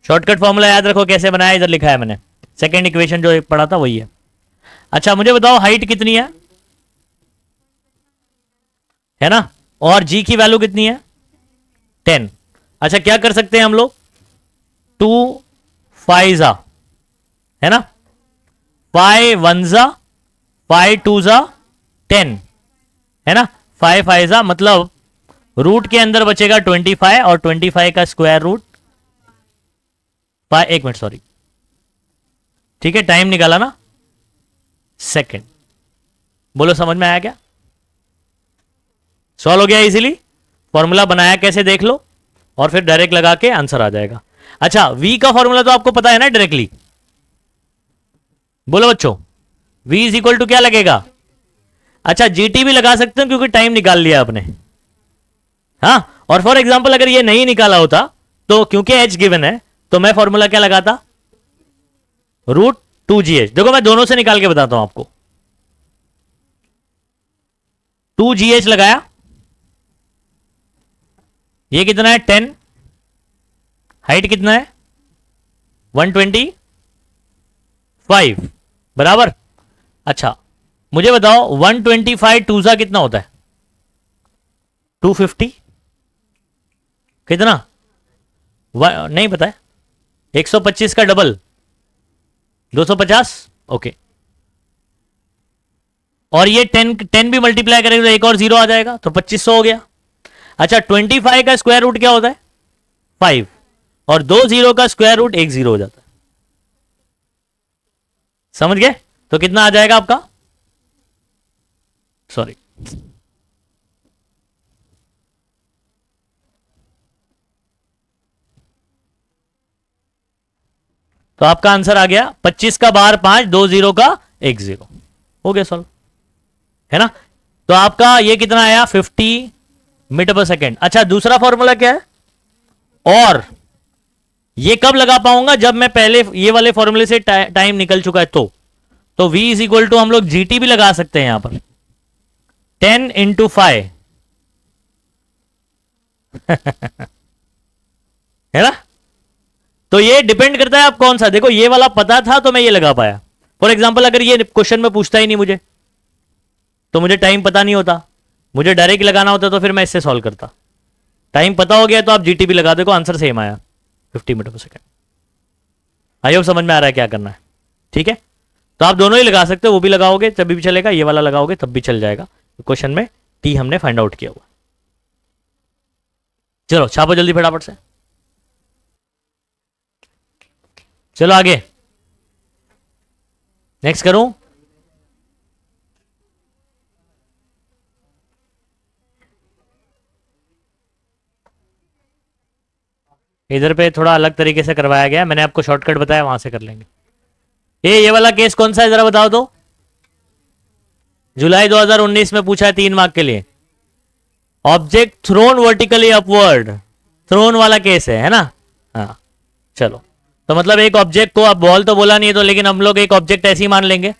शॉर्टकट फॉर्मूला याद रखो कैसे बनाया, इधर लिखा है मैंने, सेकेंड इक्वेशन जो पढ़ा था वही है। अच्छा मुझे बताओ हाइट कितनी है ना, और जी की वैल्यू कितनी है? 10। अच्छा क्या कर सकते हैं हम लोग? 2 5 जा है ना, 5 1 जा, 5 2 जा 10 है ना, 5 5 जा, मतलब रूट के अंदर बचेगा 25 और 25 का स्क्वायर रूट 5, 1 मिनट सॉरी, ठीक है। टाइम निकाला ना, सेकंड। बोलो समझ में आया क्या? सॉल्व हो गया इजीली। फॉर्मूला बनाया कैसे देख लो, और फिर डायरेक्ट लगा के आंसर आ जाएगा। अच्छा v का फॉर्मूला तो आपको पता है ना डायरेक्टली, बोलो बच्चों v इज इक्वल टू क्या लगेगा? अच्छा जीटी भी लगा सकते हैं क्योंकि टाइम निकाल लिया आपने। हाँ, और फॉर एग्जांपल अगर ये नहीं निकाला होता तो क्योंकि h गिवन है तो मैं फॉर्मूला क्या लगाता? Root 2gh। देखो मैं दोनों से निकाल के बताता हूं आपको। 2gh लगाया, ये कितना है 10, हाइट कितना है 125 बराबर। अच्छा मुझे बताओ 125 टू सा कितना होता है 250 कितना नहीं पता है 125 का डबल 250 ओके। और ये 10 भी मल्टीप्लाई करेंगे तो एक और जीरो आ जाएगा तो 2500 हो गया। अच्छा 25 का स्क्वायर रूट क्या होता है 5 और 2 जीरो का स्क्वायर रूट 1 जीरो हो जाता है। समझ गए। तो कितना आ जाएगा आपका सॉरी तो आपका आंसर आ गया 25 का बार 5 2 जीरो का 1 जीरो हो गया सॉल्व है ना। तो आपका ये कितना आया 50 मीटर पर सेकेंड। अच्छा दूसरा फॉर्मूला क्या है और ये कब लगा पाऊंगा जब मैं पहले ये वाले फॉर्मूले से टाइम निकल चुका है तो v इज इक्वल टू हम लोग जीटी भी लगा सकते हैं यहां पर 10 इंटू 5 है ना। तो ये डिपेंड करता है आप कौन सा देखो ये वाला पता था तो मैं ये लगा पाया। फॉर एग्जांपल अगर ये क्वेश्चन में पूछता ही नहीं मुझे तो मुझे टाइम पता नहीं होता मुझे डायरेक्ट लगाना होता तो फिर मैं इससे सॉल्व करता। टाइम पता हो गया तो आप जीटी भी लगा देखो आंसर सेम आया 50 मीटर पर सेकेंड। आई होप समझ में आ रहा है क्या करना है ठीक है। तो आप दोनों ही लगा सकते हो वो भी लगाओगे तब भी चलेगा ये वाला लगाओगे तब भी चल जाएगा। क्वेश्चन में टी हमने फाइंड आउट किया हुआ। चलो छापो जल्दी फटाफट से चलो आगे नेक्स्ट करूं। इधर पे थोड़ा अलग तरीके से करवाया गया मैंने आपको शॉर्टकट बताया वहां से कर लेंगे। ये वाला केस कौन सा है जरा बताओ तो जुलाई 2019 में पूछा है 3 मार्क के लिए। Object thrown vertically upward thrown वाला केस है ना। हाँ चलो तो मतलब एक ऑब्जेक्ट को अब बॉल तो बोला नहीं है तो लेकिन हम लोग एक ऑब्जेक्ट ऐसे ही मान लेंगे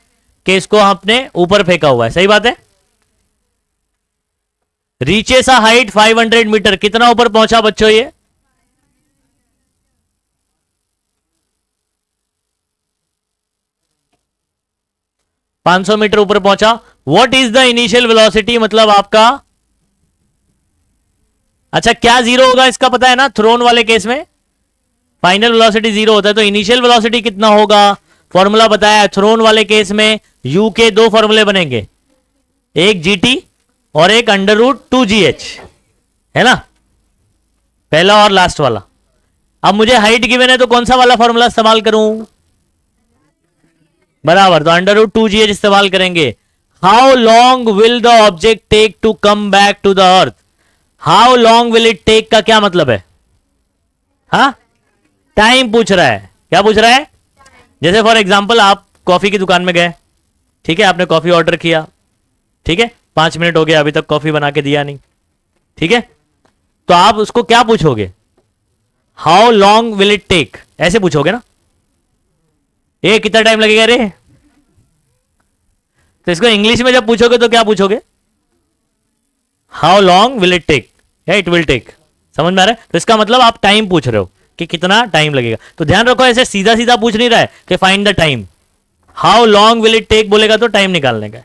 कि इसको आपने ऊपर फेंका हुआ है सही बात है। रीचेस अ हाइट 500 मीटर कितना ऊपर पहुंचा बच्चों ये 500 मीटर ऊपर पहुंचा। What is the initial velocity मतलब आपका अच्छा क्या जीरो होगा इसका पता है ना थ्रोन वाले केस में फाइनल वेलोसिटी जीरो होता है तो इनिशियल वेलोसिटी कितना होगा फॉर्मूला बताया है। थ्रोन वाले केस में यू के दो फॉर्मूले बनेंगे एक जीटी और एक अंडर रूट 2gh है ना पहला और लास्ट वाला। अब मुझे हाइट गिवन है तो कौन सा वाला फॉर्मूला इस्तेमाल करूं बराबर तो अंडर रूट 2gh इस्तेमाल करेंगे। How long will the object take to come back to the earth how long will it take का क्या मतलब है हा टाइम पूछ रहा है क्या पूछ रहा है। जैसे फॉर एग्जांपल आप कॉफी की दुकान में गए ठीक है आपने कॉफी ऑर्डर किया ठीक है 5 मिनट हो गया अभी तक कॉफी बना के दिया नहीं ठीक है तो आप उसको क्या पूछोगे how long will it take ऐसे पूछोगे ना ये कितना टाइम लगेगा रे। तो इसको इंग्लिश में जब पूछोगे तो क्या पूछोगे how long will it take या इट विल टेक समझ में आ रहा है। तो इसका मतलब आप टाइम पूछ रहे हो कि कितना टाइम लगेगा। तो ध्यान रखो ऐसे सीधा सीधा पूछ नहीं रहा है कि find the time how long will it take बोलेगा तो टाइम निकालने का।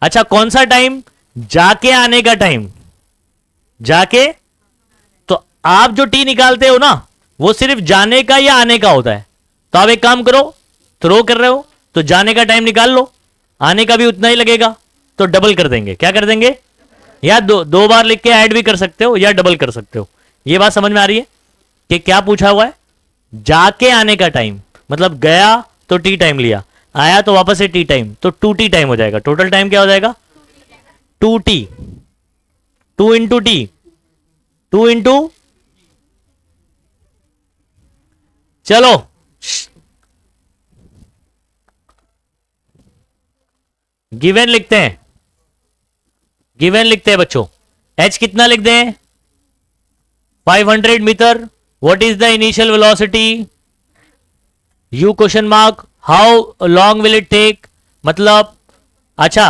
अच्छा कौन सा टाइम जाके आने का टाइम जाके तो आप जो टी निकालते हो ना वो सिर्फ जाने का या आने का होता है। तो आप एक काम करो थ्रो कर रहे हो तो जाने का टाइम निकाल लो आने का भी उतना ही लगेगा तो डबल कर देंगे क्या कर देंगे या दो बार लिख के ऐड भी कर सकते हो या डबल कर सकते हो। ये बात समझ में आ रही है कि क्या पूछा हुआ है जाके आने का टाइम मतलब गया तो टी टाइम लिया आया तो वापस से टी टाइम तो 2t टाइम हो जाएगा। टोटल टाइम क्या हो जाएगा 2t 2 इंटू टी 2 इंटू चलो गिवन लिखते हैं बच्चों h कितना लिख दें 500 metre. What is the initial velocity u question mark how long will it take मतलब अच्छा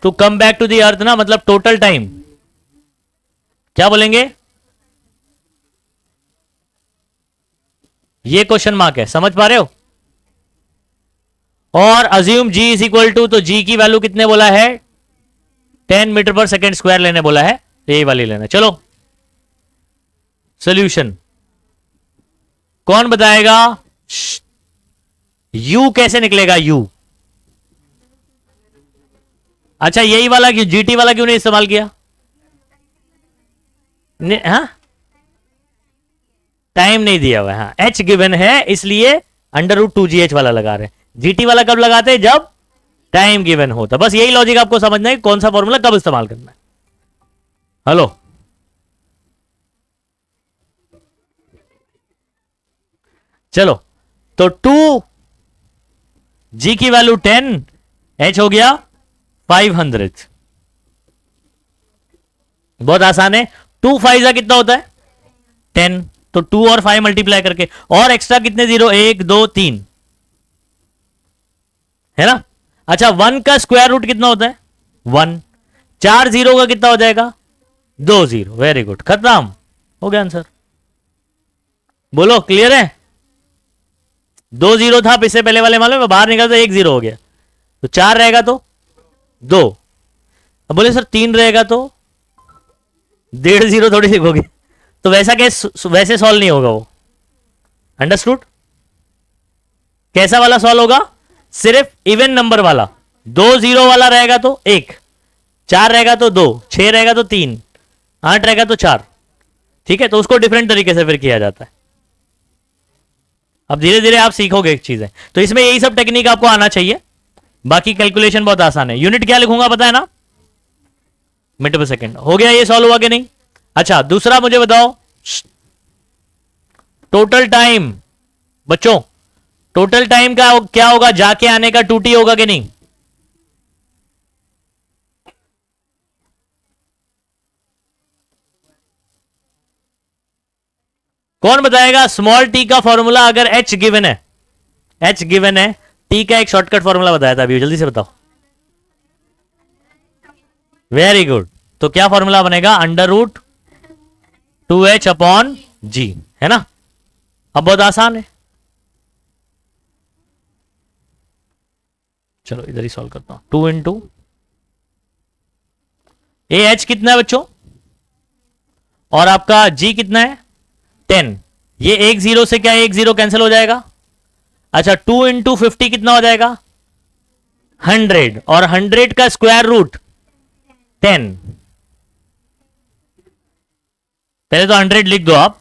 to come back to the earth ना मतलब टोटल टाइम क्या बोलेंगे ये क्वेश्चन मार्क है, समझ पा रहे हो? और assume g is equal to, तो g की वैल्यू कितने बोला है? 10 मीटर पर सेकेंड स्क्वायर लेने बोला है, यही वाली लेना। चलो सॉल्यूशन कौन बताएगा? u कैसे निकलेगा u? अच्छा यही वाला क्यों, जीटी वाला क्यों नहीं इस्तेमाल किया? हाँ टाइम नहीं दिया हुआ है, हाँ h गिवन है इसलिए √2gh वाला लगा रहे हैं। जीटी वाला कब लगाते हैं? जब टाइम गिवन हो। तो बस यही लॉजिक आपको समझना है कौन सा फॉर्मूला कब इस्तेमाल करना है। हेलो चलो, तो 2g की वैल्यू 10, h हो गया 500। बहुत आसान है, 2 5 कितना होता है? 10, तो 2 और 5 मल्टीप्लाई करके, और एक्स्ट्रा कितने जीरो? 1 2 3, है ना? अच्छा 1 का स्क्वायर रूट कितना होता है? 1। 4 जीरो का कितना हो जाएगा? 2 जीरो। वेरी गुड, खत्म हो गया आंसर। बोलो क्लियर है? 2 जीरो था इससे पहले वाले मालूम, बाहर निकल तो 1 जीरो हो गया, तो 4 रहेगा तो 2। अब बोले सर 3 रहेगा तो 1.5 जीरो थोड़ी लिखोगे, तो वैसा कैसे, वैसे सॉल्व नहीं होगा वो। अंडरस्टूड? कैसा वाला सॉल्व होगा? सिर्फ इवन नंबर वाला। 2 जीरो वाला रहेगा तो 1, 4 रहेगा तो 2, 6 रहेगा तो 3, 8 रहेगा तो 4। ठीक है, तो उसको डिफरेंट तरीके से फिर किया जाता है। अब धीरे धीरे आप सीखोगे एक चीजें, तो इसमें यही सब टेक्निक आपको आना चाहिए। बाकी कैलकुलेशन बहुत आसान है। यूनिट क्या लिखूंगा पता है ना? मीटर पर सेकेंड। हो गया, ये सॉल्व हुआ कि नहीं? अच्छा दूसरा मुझे बताओ, टोटल टाइम। बच्चों टोटल टाइम का क्या होगा? जाके आने का 2t होगा कि नहीं? कौन बताएगा स्मॉल t का फॉर्मूला अगर h गिवन है? h गिवन है, t का एक शॉर्टकट फॉर्मूला बताया था अभी, जल्दी से बताओ। वेरी गुड, तो क्या फॉर्मूला बनेगा? √2h/g, है ना? अब बहुत आसान है, चलो इधर ही सॉल्व करता हूं। 2 इंटू एच कितना है बच्चों, और आपका g कितना है? 10। ये 1 जीरो से क्या 1 जीरो कैंसिल हो जाएगा। अच्छा 2 इंटू 50 कितना हो जाएगा? 100, और 100 का स्क्वायर रूट 10। पहले तो 100 लिख दो आप।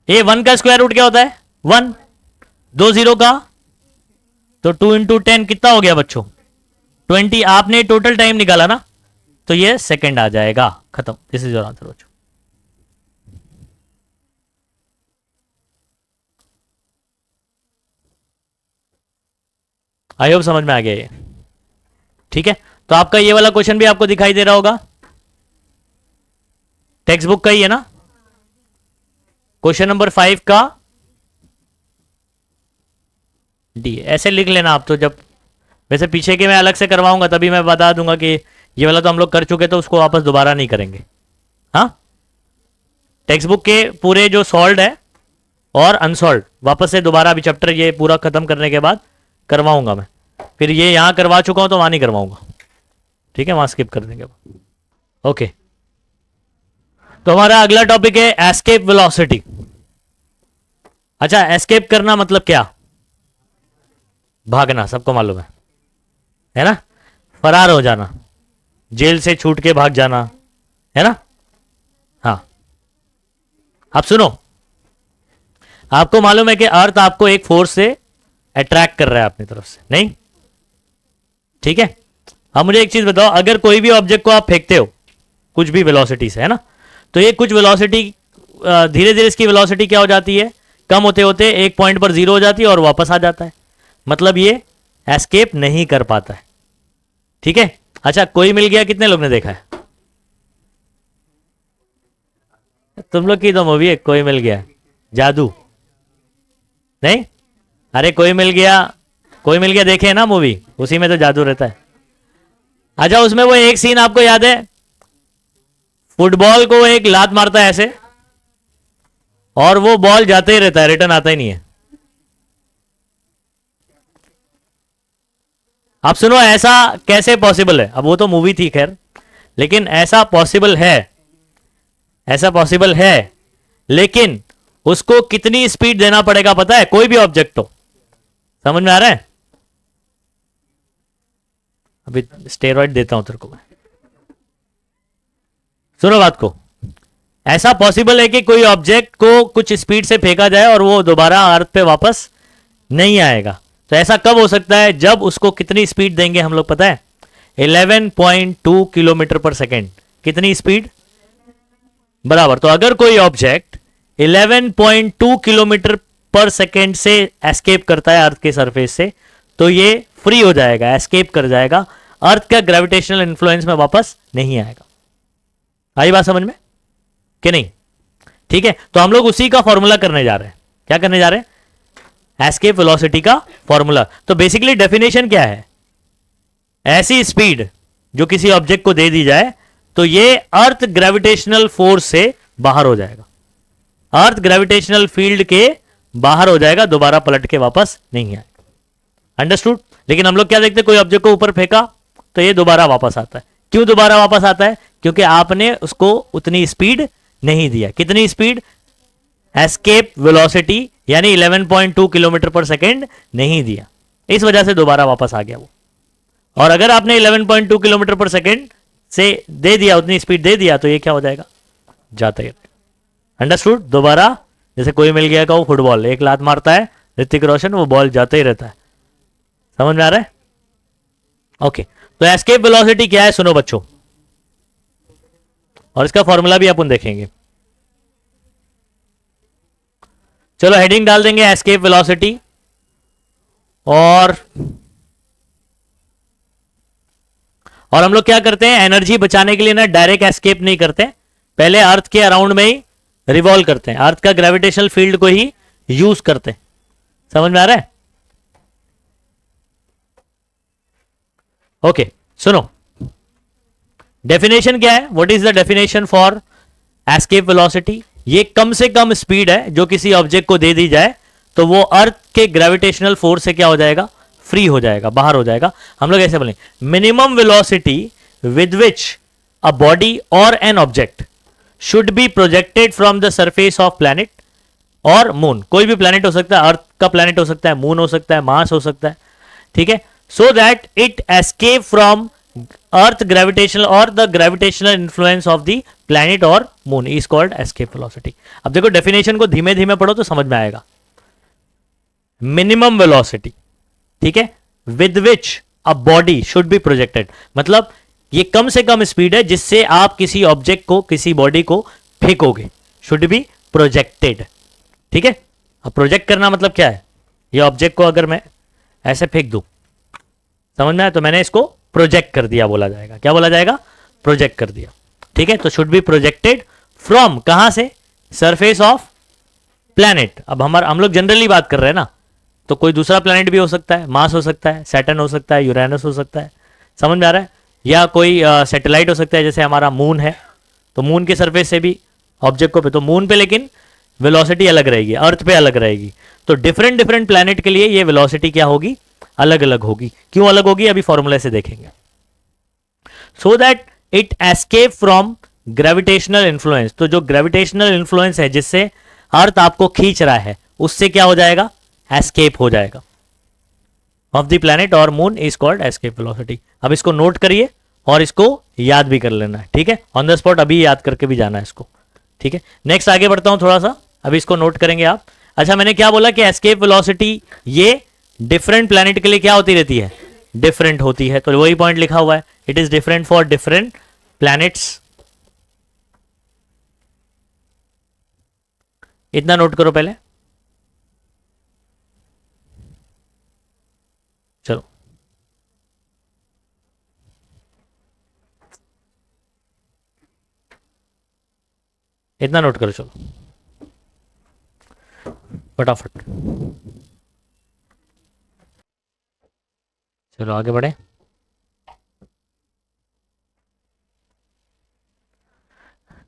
ये 1 का स्क्वायर रूट क्या होता है? 1। 2 जीरो का, तो 2 इंटू 10 कितना हो गया बच्चों? 20। आपने टोटल टाइम निकाला ना, तो ये सेकंड आ जाएगा। खत्म, दिस इज योर आंसर बच्चों। आई होप समझ में आ गया ये। ठीक है, तो आपका ये वाला क्वेश्चन भी आपको दिखाई दे रहा होगा, टेक्स्ट बुक का ही है ना? क्वेश्चन नंबर 5 का डी। ऐसे लिख लेना आप, तो जब वैसे पीछे के मैं अलग से करवाऊंगा तभी मैं बता दूंगा कि ये वाला तो हम लोग कर चुके, तो उसको वापस दोबारा नहीं करेंगे। हाँ, टेक्स्ट बुक के पूरे जो सॉल्व है और अनसॉल्व वापस से दोबारा अभी चैप्टर ये पूरा खत्म करने के बाद करवाऊंगा मैं। फिर ये यहां करवा चुका हूं तो वहां नहीं करवाऊंगा, ठीक है? वहां स्किप कर देंगे। ओके, तो हमारा अगला टॉपिक है एस्केप वेलोसिटी। अच्छा, एस्केप करना मतलब क्या? भागना, सबको मालूम है ना? फरार हो जाना, जेल से छूट के भाग जाना, है ना? हाँ, अब सुनो, आपको मालूम है कि अर्थ आपको एक फोर्स से अट्रैक्ट कर रहा है अपनी तरफ से, नहीं? ठीक है, अब मुझे एक चीज बताओ, अगर कोई भी ऑब्जेक्ट को आप फेंकते हो कुछ भी वेलोसिटी से, है ना, तो ये कुछ वेलोसिटी धीरे धीरे इसकी वेलोसिटी क्या हो जाती है? कम होते होते एक पॉइंट पर जीरो हो जाती है और वापस आ जाता है। मतलब ये एस्केप नहीं कर पाता है। ठीक है, अच्छा कोई मिल गया कितने लोग ने देखा है? तुम लोग की तो मूवी है कोई मिल गया, जादू नहीं? अरे कोई मिल गया, कोई मिल गया देखे ना मूवी, उसी में तो जादू रहता है। अच्छा, उसमें वो एक सीन आपको याद है, फुटबॉल को एक लात मारता है ऐसे, और वो बॉल जाते ही रहता है, रिटर्न आता ही नहीं है। आप सुनो, ऐसा कैसे पॉसिबल है? अब वो तो मूवी थी खैर, लेकिन ऐसा पॉसिबल है, ऐसा पॉसिबल है, लेकिन उसको कितनी स्पीड देना पड़ेगा पता है? कोई भी ऑब्जेक्ट हो, समझ में आ रहा है? अभी स्टेरॉइड देता हूं तेरे को मैं, सुनो बात को। ऐसा पॉसिबल है कि कोई ऑब्जेक्ट को कुछ स्पीड से फेंका जाए और वो दोबारा अर्थ पे वापस नहीं आएगा। तो ऐसा कब हो सकता है? जब उसको कितनी स्पीड देंगे हम लोग पता है? 11.2 किलोमीटर पर सेकेंड। कितनी स्पीड? बराबर। तो अगर कोई ऑब्जेक्ट 11.2 किलोमीटर पर सेकेंड से एस्केप करता है अर्थ के सरफेस से, तो ये फ्री हो जाएगा, एस्केप कर जाएगा, अर्थ का ग्रेविटेशनल इन्फ्लुएंस में वापस नहीं आएगा। आई बात समझ में कि नहीं? ठीक है, तो हम लोग उसी का फॉर्मूला करने जा रहे हैं। क्या करने जा रहे हैं? एस्केप वेलोसिटी का फॉर्मूला। तो बेसिकली डेफिनेशन क्या है? ऐसी स्पीड जो किसी ऑब्जेक्ट को दे दी जाए तो ये अर्थ ग्रेविटेशनल फोर्स से बाहर हो जाएगा, अर्थ ग्रेविटेशनल फील्ड के बाहर हो जाएगा, दोबारा पलट के वापस नहीं आएगा। अंडरस्टूड? लेकिन हम लोग क्या देखते हैं, कोई ऑब्जेक्ट को ऊपर फेंका तो ये दोबारा वापस आता है। क्यों दोबारा वापस आता है? क्योंकि आपने उसको उतनी स्पीड नहीं दिया। कितनी स्पीड? एस्केप वेलोसिटी यानी 11.2 किलोमीटर पर सेकेंड नहीं दिया, इस वजह से दोबारा वापस आ गया वो। और अगर आपने 11.2 किलोमीटर पर सेकेंड से दे दिया, उतनी स्पीड दे दिया, तो ये क्या हो जाएगा? जाता ही। अंडरस्टूड? दोबारा जैसे कोई मिल गया का वो फुटबॉल, एक लात मारता है ऋतिक रोशन, वो बॉल जाता ही रहता है। समझ में आ रहा है? ओके, तो एस्केप वेलोसिटी क्या है सुनो बच्चों, और इसका फॉर्मूला भी अपन देखेंगे। चलो हेडिंग डाल देंगे एस्केप वेलोसिटी, और हम लोग क्या करते हैं, एनर्जी बचाने के लिए ना डायरेक्ट एस्केप नहीं करते, पहले अर्थ के अराउंड में ही रिवॉल्व करते हैं, अर्थ का ग्रेविटेशनल फील्ड को ही यूज करते हैं। समझ में आ रहा है? ओके, सुनो डेफिनेशन क्या है, what is the definition for escape velocity? ये कम से कम स्पीड है जो किसी ऑब्जेक्ट को दे दी जाए तो वो अर्थ के ग्रेविटेशनल फोर्स से क्या हो जाएगा? फ्री हो जाएगा, बाहर हो जाएगा। हम लोग ऐसे बोलेंगे, minimum velocity with which a body or an object should be projected from the surface of planet or moon. कोई भी प्लैनेट हो सकता है, अर्थ का प्लैनेट हो सकता है, मून हो सकता है, मार्स हो सकता है, ठीक है, so that it escape from earth gravitational or the gravitational influence of the planet or moon is called escape velocity. अब देखो डेफिनेशन को धीमे धीमे पढ़ो तो समझ में आएगा। मिनिमम वेलोसिटी, ठीक है, with which a body should be projected, मतलब ये कम से कम स्पीड है जिससे आप किसी ऑब्जेक्ट को, किसी बॉडी को फेंकोगे, शुड बी प्रोजेक्टेड। ठीक है, अब प्रोजेक्ट करना मतलब क्या है? ये ऑब्जेक्ट को अगर मैं ऐसे फेंक दूं, समझ में आया, तो मैंने इसको प्रोजेक्ट कर दिया बोला जाएगा। क्या बोला जाएगा? प्रोजेक्ट कर दिया। ठीक है, तो शुड बी प्रोजेक्टेड फ्रॉम, कहां से? Surface of planet. अब हम लोग जनरली बात कर रहे हैं ना, तो कोई दूसरा प्लैनेट भी हो सकता है, मार्स हो सकता है, सैटर्न हो सकता है, यूरेनस हो सकता है। समझ में आ रहा है? या कोई सैटेलाइट हो सकता है, जैसे हमारा मून है, तो मून के सरफेस से भी ऑब्जेक्ट को पे, तो मून पे लेकिन वेलोसिटी अलग रहेगी, अर्थ पे अलग रहेगी। तो डिफरेंट डिफरेंट प्लैनेट के लिए ये वेलोसिटी क्या होगी? अलग अलग होगी। क्यों अलग होगी? अभी फॉर्मूले से देखेंगे। सो that it escape from gravitational influence, तो जो ग्रेविटेशनल इन्फ्लुएंस है जिससे अर्थ आपको खींच रहा है, उससे क्या हो जाएगा? एस्केप हो जाएगा of the planet or moon is called escape velocity. अब इसको नोट करिए और इसको याद भी कर लेना है। ठीक है, ऑन द स्पॉट अभी याद करके भी जाना है इसको। ठीक है, नेक्स्ट आगे बढ़ता हूं थोड़ा सा, अभी इसको नोट करेंगे आप। अच्छा, मैंने क्या बोला कि एस्केप वेलोसिटी ये डिफरेंट प्लैनेट के लिए क्या होती रहती है? डिफरेंट होती है। तो वही पॉइंट लिखा हुआ है, it is different for different planets. इतना नोट करो पहले। चलो, इतना नोट करो, चलो फटाफट। चलो आगे बढ़े।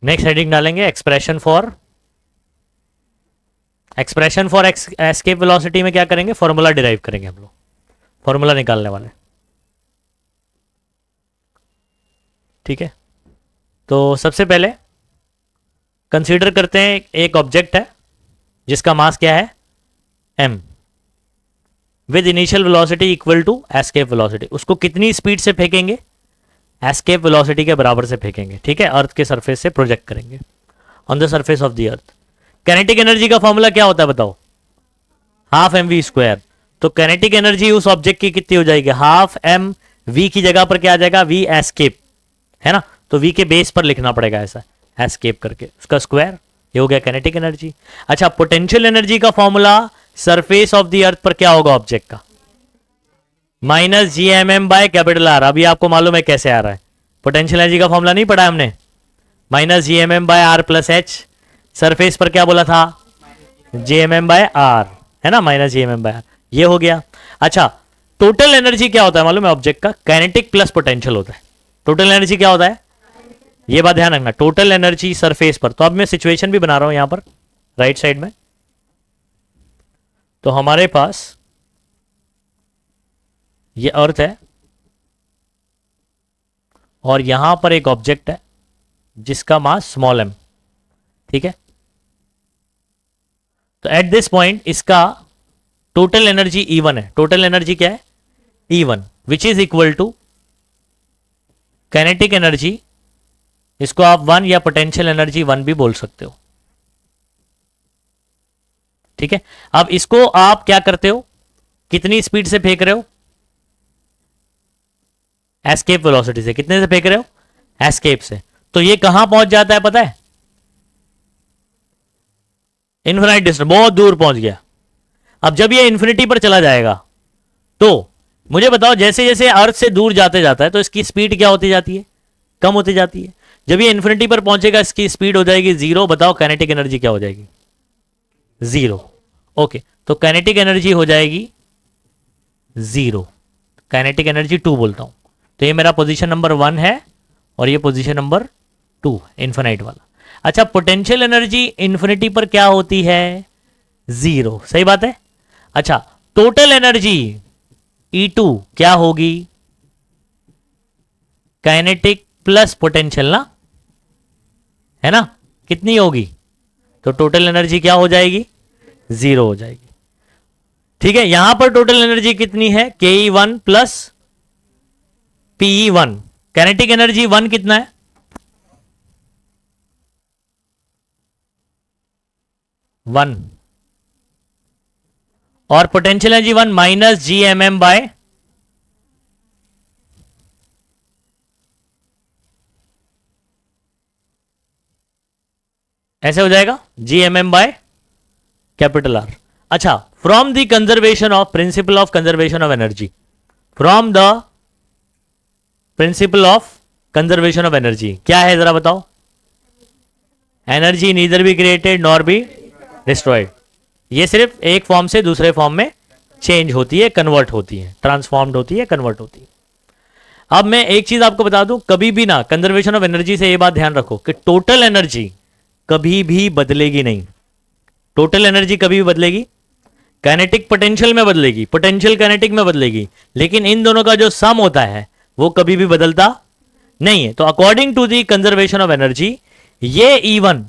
नेक्स्ट हेडिंग डालेंगे expression for expression for escape velocity में क्या करेंगे, फॉर्मूला डिराइव करेंगे हम लोग, फॉर्मूला निकालने वाले। ठीक है, तो सबसे पहले कंसीडर करते हैं एक ऑब्जेक्ट है जिसका मास क्या है m, with initial velocity equal to escape velocity. उसको कितनी स्पीड से फेंकेंगे, एस्केप वेलोसिटी के बराबर से फेंकेंगे। ठीक है, अर्थ के सरफेस से प्रोजेक्ट करेंगे on the surface of the earth. Kinetic energy का फॉर्मूला क्या होता है बताओ, हाफ mv स्क्वायर। तो काइनेटिक एनर्जी उस ऑब्जेक्ट की कितनी हो जाएगी, हाफ m v की जगह पर क्या आ जाएगा, v एस्केप, है ना, तो v के बेस पर लिखना पड़ेगा ऐसा, एस्केप करके उसका स्क्वायर, ये हो गया काइनेटिक एनर्जी। अच्छा, पोटेंशियल एनर्जी का formula surface of the earth पर क्या होगा ऑब्जेक्ट का, minus G M M by capital R. अभी आपको मालूम है कैसे आ रहा है, पोटेंशियल एनर्जी का फॉर्मूला नहीं पढ़ा हमने, minus G M M by R plus H. Surface पर क्या बोला था, G M M by R, है ना, minus G M M by R, ये हो गया। अच्छा, टोटल एनर्जी क्या होता है मालूम है ऑब्जेक्ट का, काइनेटिक प्लस पोटेंशियल होता है। टोटल एनर्जी क्या होता है, ये बात ध्यान रखना, टोटल एनर्जी सरफेस पर। तो अब मैं सिचुएशन भी बना रहा हूं यहां पर राइट साइड में। तो हमारे पास ये अर्थ है और यहां पर एक ऑब्जेक्ट है जिसका मास स्मॉल m। ठीक है, तो एट दिस पॉइंट इसका टोटल एनर्जी E1 है। टोटल एनर्जी क्या है, E1, which is equal to kinetic energy, इसको आप 1 या पोटेंशियल एनर्जी 1 भी बोल सकते हो। ठीक है, अब इसको आप क्या करते हो, कितनी स्पीड से फेंक रहे हो, एस्केप वेलोसिटी से। कितने से फेंक रहे हो, एस्केप से। तो ये कहां पहुंच जाता है पता है, इन्फिनाइट डिस्टेंस, बहुत दूर पहुंच गया। अब जब ये इन्फिनिटी पर चला जाएगा तो मुझे बताओ, जैसे जैसे अर्थ से दूर जाते जाता है तो इसकी स्पीड क्या होती जाती है, कम होती जाती है। जब ये इन्फिनिटी पर पहुंचेगा इसकी स्पीड हो जाएगी 0। बताओ काइनेटिक एनर्जी क्या हो जाएगी, 0। ओके, तो काइनेटिक एनर्जी हो जाएगी 0, काइनेटिक एनर्जी 2 बोलता हूं। तो ये मेरा पोजीशन नंबर 1 है और ये पोजीशन नंबर 2, इन्फिनाइट वाला। अच्छा, पोटेंशियल एनर्जी इन्फिनिटी पर क्या होती है, 0, सही बात है। अच्छा, टोटल एनर्जी E2 क्या होगी, काइनेटिक प्लस पोटेंशियल ना, है ना, कितनी होगी, तो टोटल एनर्जी क्या हो जाएगी, 0 हो जाएगी। ठीक है, यहां पर टोटल एनर्जी कितनी है, ke1 plus pe1। Kinetic energy 1 कितना है, 1, और potential energy 1 minus G M M by, ऐसे हो जाएगा g M M by capital R. अच्छा, from the conservation of principle of conservation of energy, from the principle of conservation of energy क्या है जरा बताओ, energy neither be created nor be destroyed. ये सिर्फ एक फॉर्म से दूसरे फॉर्म में चेंज होती है, कन्वर्ट होती है, ट्रांसफॉर्म्ड होती है, कन्वर्ट होती है। अब मैं एक चीज आपको बता दूं, कभी भी ना कंजर्वेशन ऑफ एनर्जी से ये बात ध्यान रखो कि टोटल एनर्जी कभी भी बदलेगी नहीं। टोटल एनर्जी कभी भी बदलेगी, काइनेटिक पोटेंशियल में बदलेगी, पोटेंशियल काइनेटिक में बदलेगी, लेकिन इन दोनों का जो सम होता है वो कभी भी बदलता नहीं है। तो according to the conservation of energy ये E1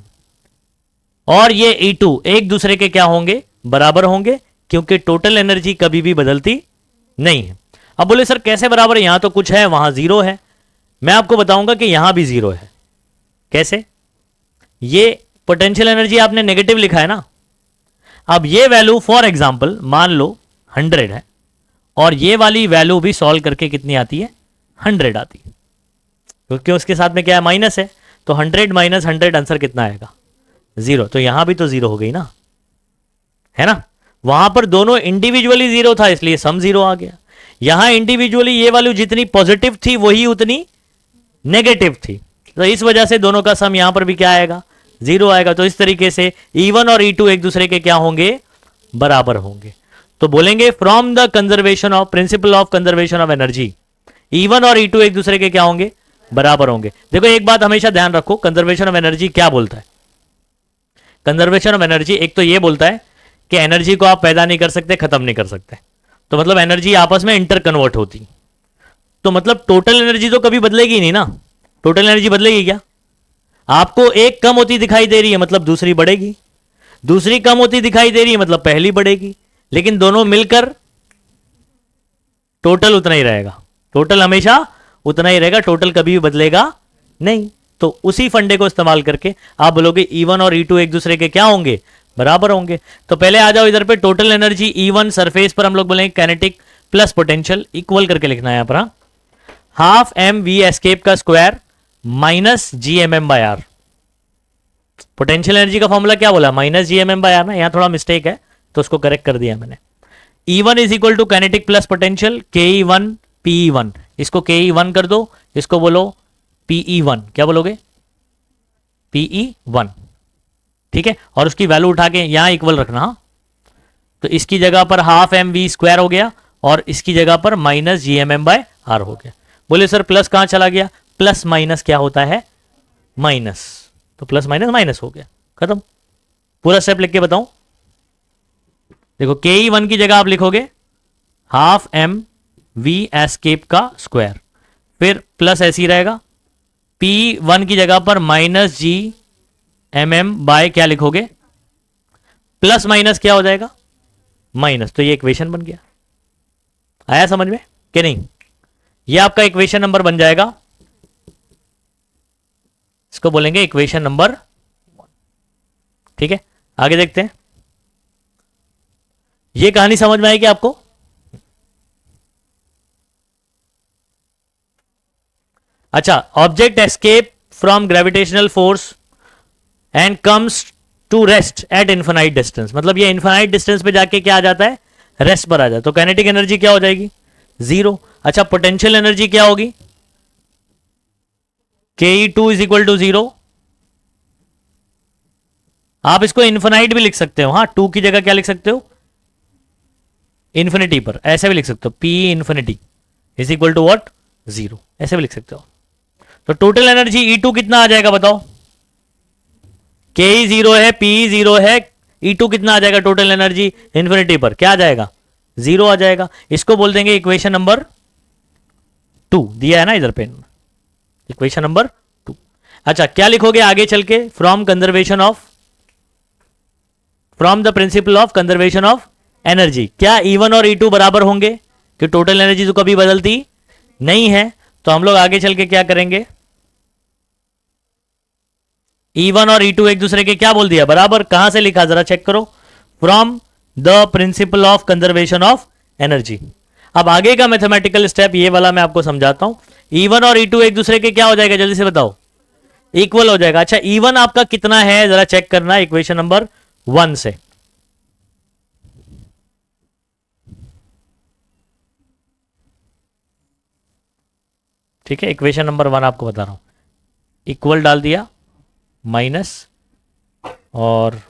और ये E2 एक दूसरे के क्या होंगे, बराबर होंगे, क्योंकि टोटल एनर्जी कभी भी बदलती नहीं है। अब बोले सर कैसे बराबर है, यहां तो कुछ है वहां 0 है। मैं आपको बताऊंगा कि यहां भी 0 है। कैसे, ये पोटेंशियल एनर्जी आपने नेगेटिव लिखा है ना, अब ये वैल्यू फॉर एग्जांपल मान लो 100 है और ये वाली वैल्यू भी सॉल्व करके कितनी आती है, 100 आती है, क्योंकि उसके साथ में क्या है, माइनस है। तो 100 माइनस 100 आंसर कितना आएगा, 0। तो यहां भी तो 0 हो गई ना, है ना। वहां पर दोनों इंडिविजुअली 0 था इसलिए सम 0 आ गया। यहां इंडिविजुअली ये वैल्यू जितनी पॉजिटिव थी वही उतनी नेगेटिव थी, तो इस वजह से दोनों का सम यहां पर भी क्या आएगा, 0 आएगा। तो इस तरीके से E1 और E2 एक दूसरे के क्या होंगे, बराबर होंगे। तो बोलेंगे from the conservation of principle of conservation of energy E1 और E2 एक दूसरे के क्या होंगे, बराबर होंगे। देखो एक बात हमेशा ध्यान रखो, कंजर्वेशन ऑफ एनर्जी क्या बोलता है। कंजर्वेशन ऑफ एनर्जी एक तो ये बोलता है कि एनर्जी को आप पैदा नहीं कर सकते, खत्म नहीं कर सकते, तो मतलब एनर्जी आपस में इंटर कन्वर्ट होती, तो मतलब टोटल एनर्जी तो कभी बदलेगी नहीं ना। टोटल एनर्जी बदलेगी क्या? आपको एक कम होती दिखाई दे रही है मतलब दूसरी बढ़ेगी, दूसरी कम होती दिखाई दे रही है मतलब पहली बढ़ेगी, लेकिन दोनों मिलकर टोटल उतना ही रहेगा। टोटल हमेशा उतना ही रहेगा, टोटल कभी भी बदलेगा नहीं। तो उसी फंडे को इस्तेमाल करके आप बोलोगे E1 और E2 एक दूसरे के क्या होंगे? बराबर होंगे। तो पहले आ जाओ इधर पे, टोटल एनर्जी E1 सरफेस पर हम लोग बोलेंगे काइनेटिक प्लस पोटेंशियल इक्वल करके लिखना है यहां पर, हाफ एम वी एस्केप का square minus G M M by R. Potential energy का फॉर्मूला क्या बोला? Minus G M M by R ना, यहां थोड़ा मिस्टेक है तो उसको करेक्ट कर दिया मैंने। E1 is equal to kinetic plus potential KE1 PE1, इसको KE1 कर दो, इसको बोलो PE1, क्या बोलोगे? PE1, ठीक है। और उसकी वैल्यू उठा के यहां इक्वल रखना, हाँ। तो इसकी जगह पर हाफ एम वी स्क्वायर हो गया और इसकी जगह पर minus G M M by R हो गया। बोले सर प्लस कहां चला गया? प्लस माइनस क्या होता है? माइनस, तो प्लस माइनस माइनस हो गया, खत्म। पूरा स्टेप लिख के बताऊं, देखो KE1 की जगह आप लिखोगे हाफ एम वी एस्केप का स्क्वायर, फिर प्लस ऐसे ही रहेगा, P1 की जगह पर minus G M M by क्या लिखोगे? प्लस माइनस क्या हो जाएगा? माइनस। तो ये इक्वेशन बन गया। आया समझ में कि नहीं? ये आपका इक्वेशन नंबर बन जाएगा, इसको बोलेंगे इक्वेशन नंबर 1, ठीक है। आगे देखते हैं, ये कहानी समझ में आएगी आपको? अच्छा, object escape from gravitational force and comes to rest at infinite distance, मतलब ये इन्फिनाइट डिस्टेंस पे जाके क्या आ जाता है? रेस्ट पर आ जाता है। तो काइनेटिक एनर्जी क्या हो जाएगी? 0। अच्छा, पोटेंशियल एनर्जी क्या होगी? KE2 is equal to 0। आप इसको इन्फिनाइट भी लिख सकते हो, हाँ, 2 की जगह क्या लिख सकते हो? इन्फिनिटी पर, ऐसे भी लिख सकते हो, P infinity is equal to what? 0, ऐसे भी लिख सकते हो। तो टोटल एनर्जी E2 कितना आ जाएगा बताओ? KE 0 है, PE 0 है, E2 कितना आ जाएगा टोटल एनर्जी इन्फिनिटी पर? क्या आ जाएगा? 0 आ जाएगा। इसको बोल देंगे इक्वेशन नंबर 2, दिया है ना इधर पे, इक्वेशन नंबर 2। अच्छा, क्या लिखोगे आगे चल के? From the principle of conservation of energy, क्या E1 और E2 बराबर होंगे? कि टोटल एनर्जी तो कभी बदलती नहीं है, तो हम लोग आगे चल के क्या करेंगे? E1 और E2 एक दूसरे के क्या बोल दिया? बराबर। कहां से लिखा जरा चेक करो, from the principle of conservation of energy. अब आगे का मैथमेटिकल स्टेप ये वाला मैं आपको समझाता हूं। E1 और E2 एक दूसरे के क्या हो जाएगा? जल्दी से बताओ। इक्वल हो जाएगा। अच्छा, E1 आपका कितना है जरा चेक करना इक्वेशन नंबर 1 से। ठीक है, इक्वेशन नंबर 1 आपको बता रहा हूं। इक्वल डाल दिया, माइनस, और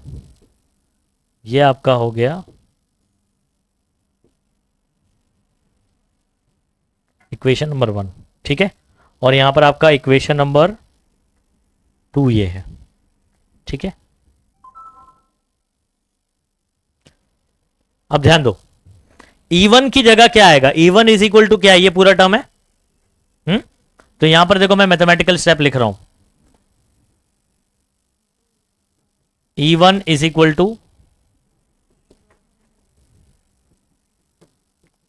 ये आपका हो गया इक्वेशन नंबर 1, ठीक है। और यहां पर आपका इक्वेशन नंबर 2 ये है, ठीक है। अब ध्यान दो, E1 की जगह क्या आएगा? E1 इज इक्वल टू क्या है? ये पूरा टर्म है। तो यहां पर देखो मैं मैथमेटिकल स्टेप लिख रहा हूं, E1 is equal to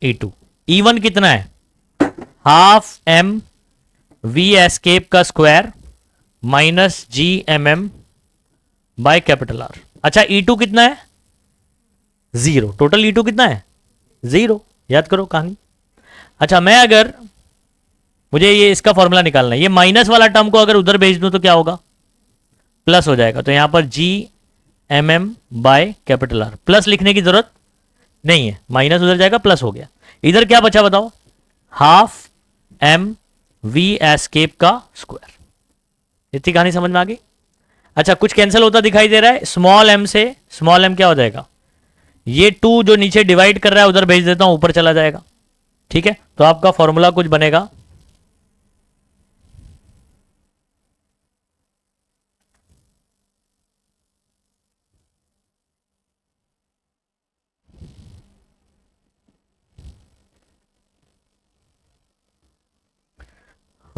E2। E1 कितना है? हाफ एम वी एस्केप का square minus G M M by capital R. अच्छा, E2 कितना है? 0। टोटल E2 कितना है? 0। याद करो कहानी। अच्छा, मैं अगर, मुझे ये इसका फॉर्मूला निकालना है, ये माइनस वाला टर्म को अगर उधर भेज दूं तो क्या होगा? प्लस हो जाएगा। तो यहां पर G M M by capital R, plus लिखने की जरूरत नहीं है, माइनस उधर जाएगा, प्लस हो गया। इधर क्या बचा बताओ? हाफ एम वी एस्केप का स्क्वायर। इतनी कहानी समझ में आ गई? अच्छा, कुछ कैंसिल होता दिखाई दे रहा है, स्मॉल एम से स्मॉल एम क्या हो जाएगा? ये 2 जो नीचे डिवाइड कर रहा है उधर भेज देता हूं, ऊपर चला जाएगा, ठीक है। तो आपका फॉर्मूला कुछ बनेगा,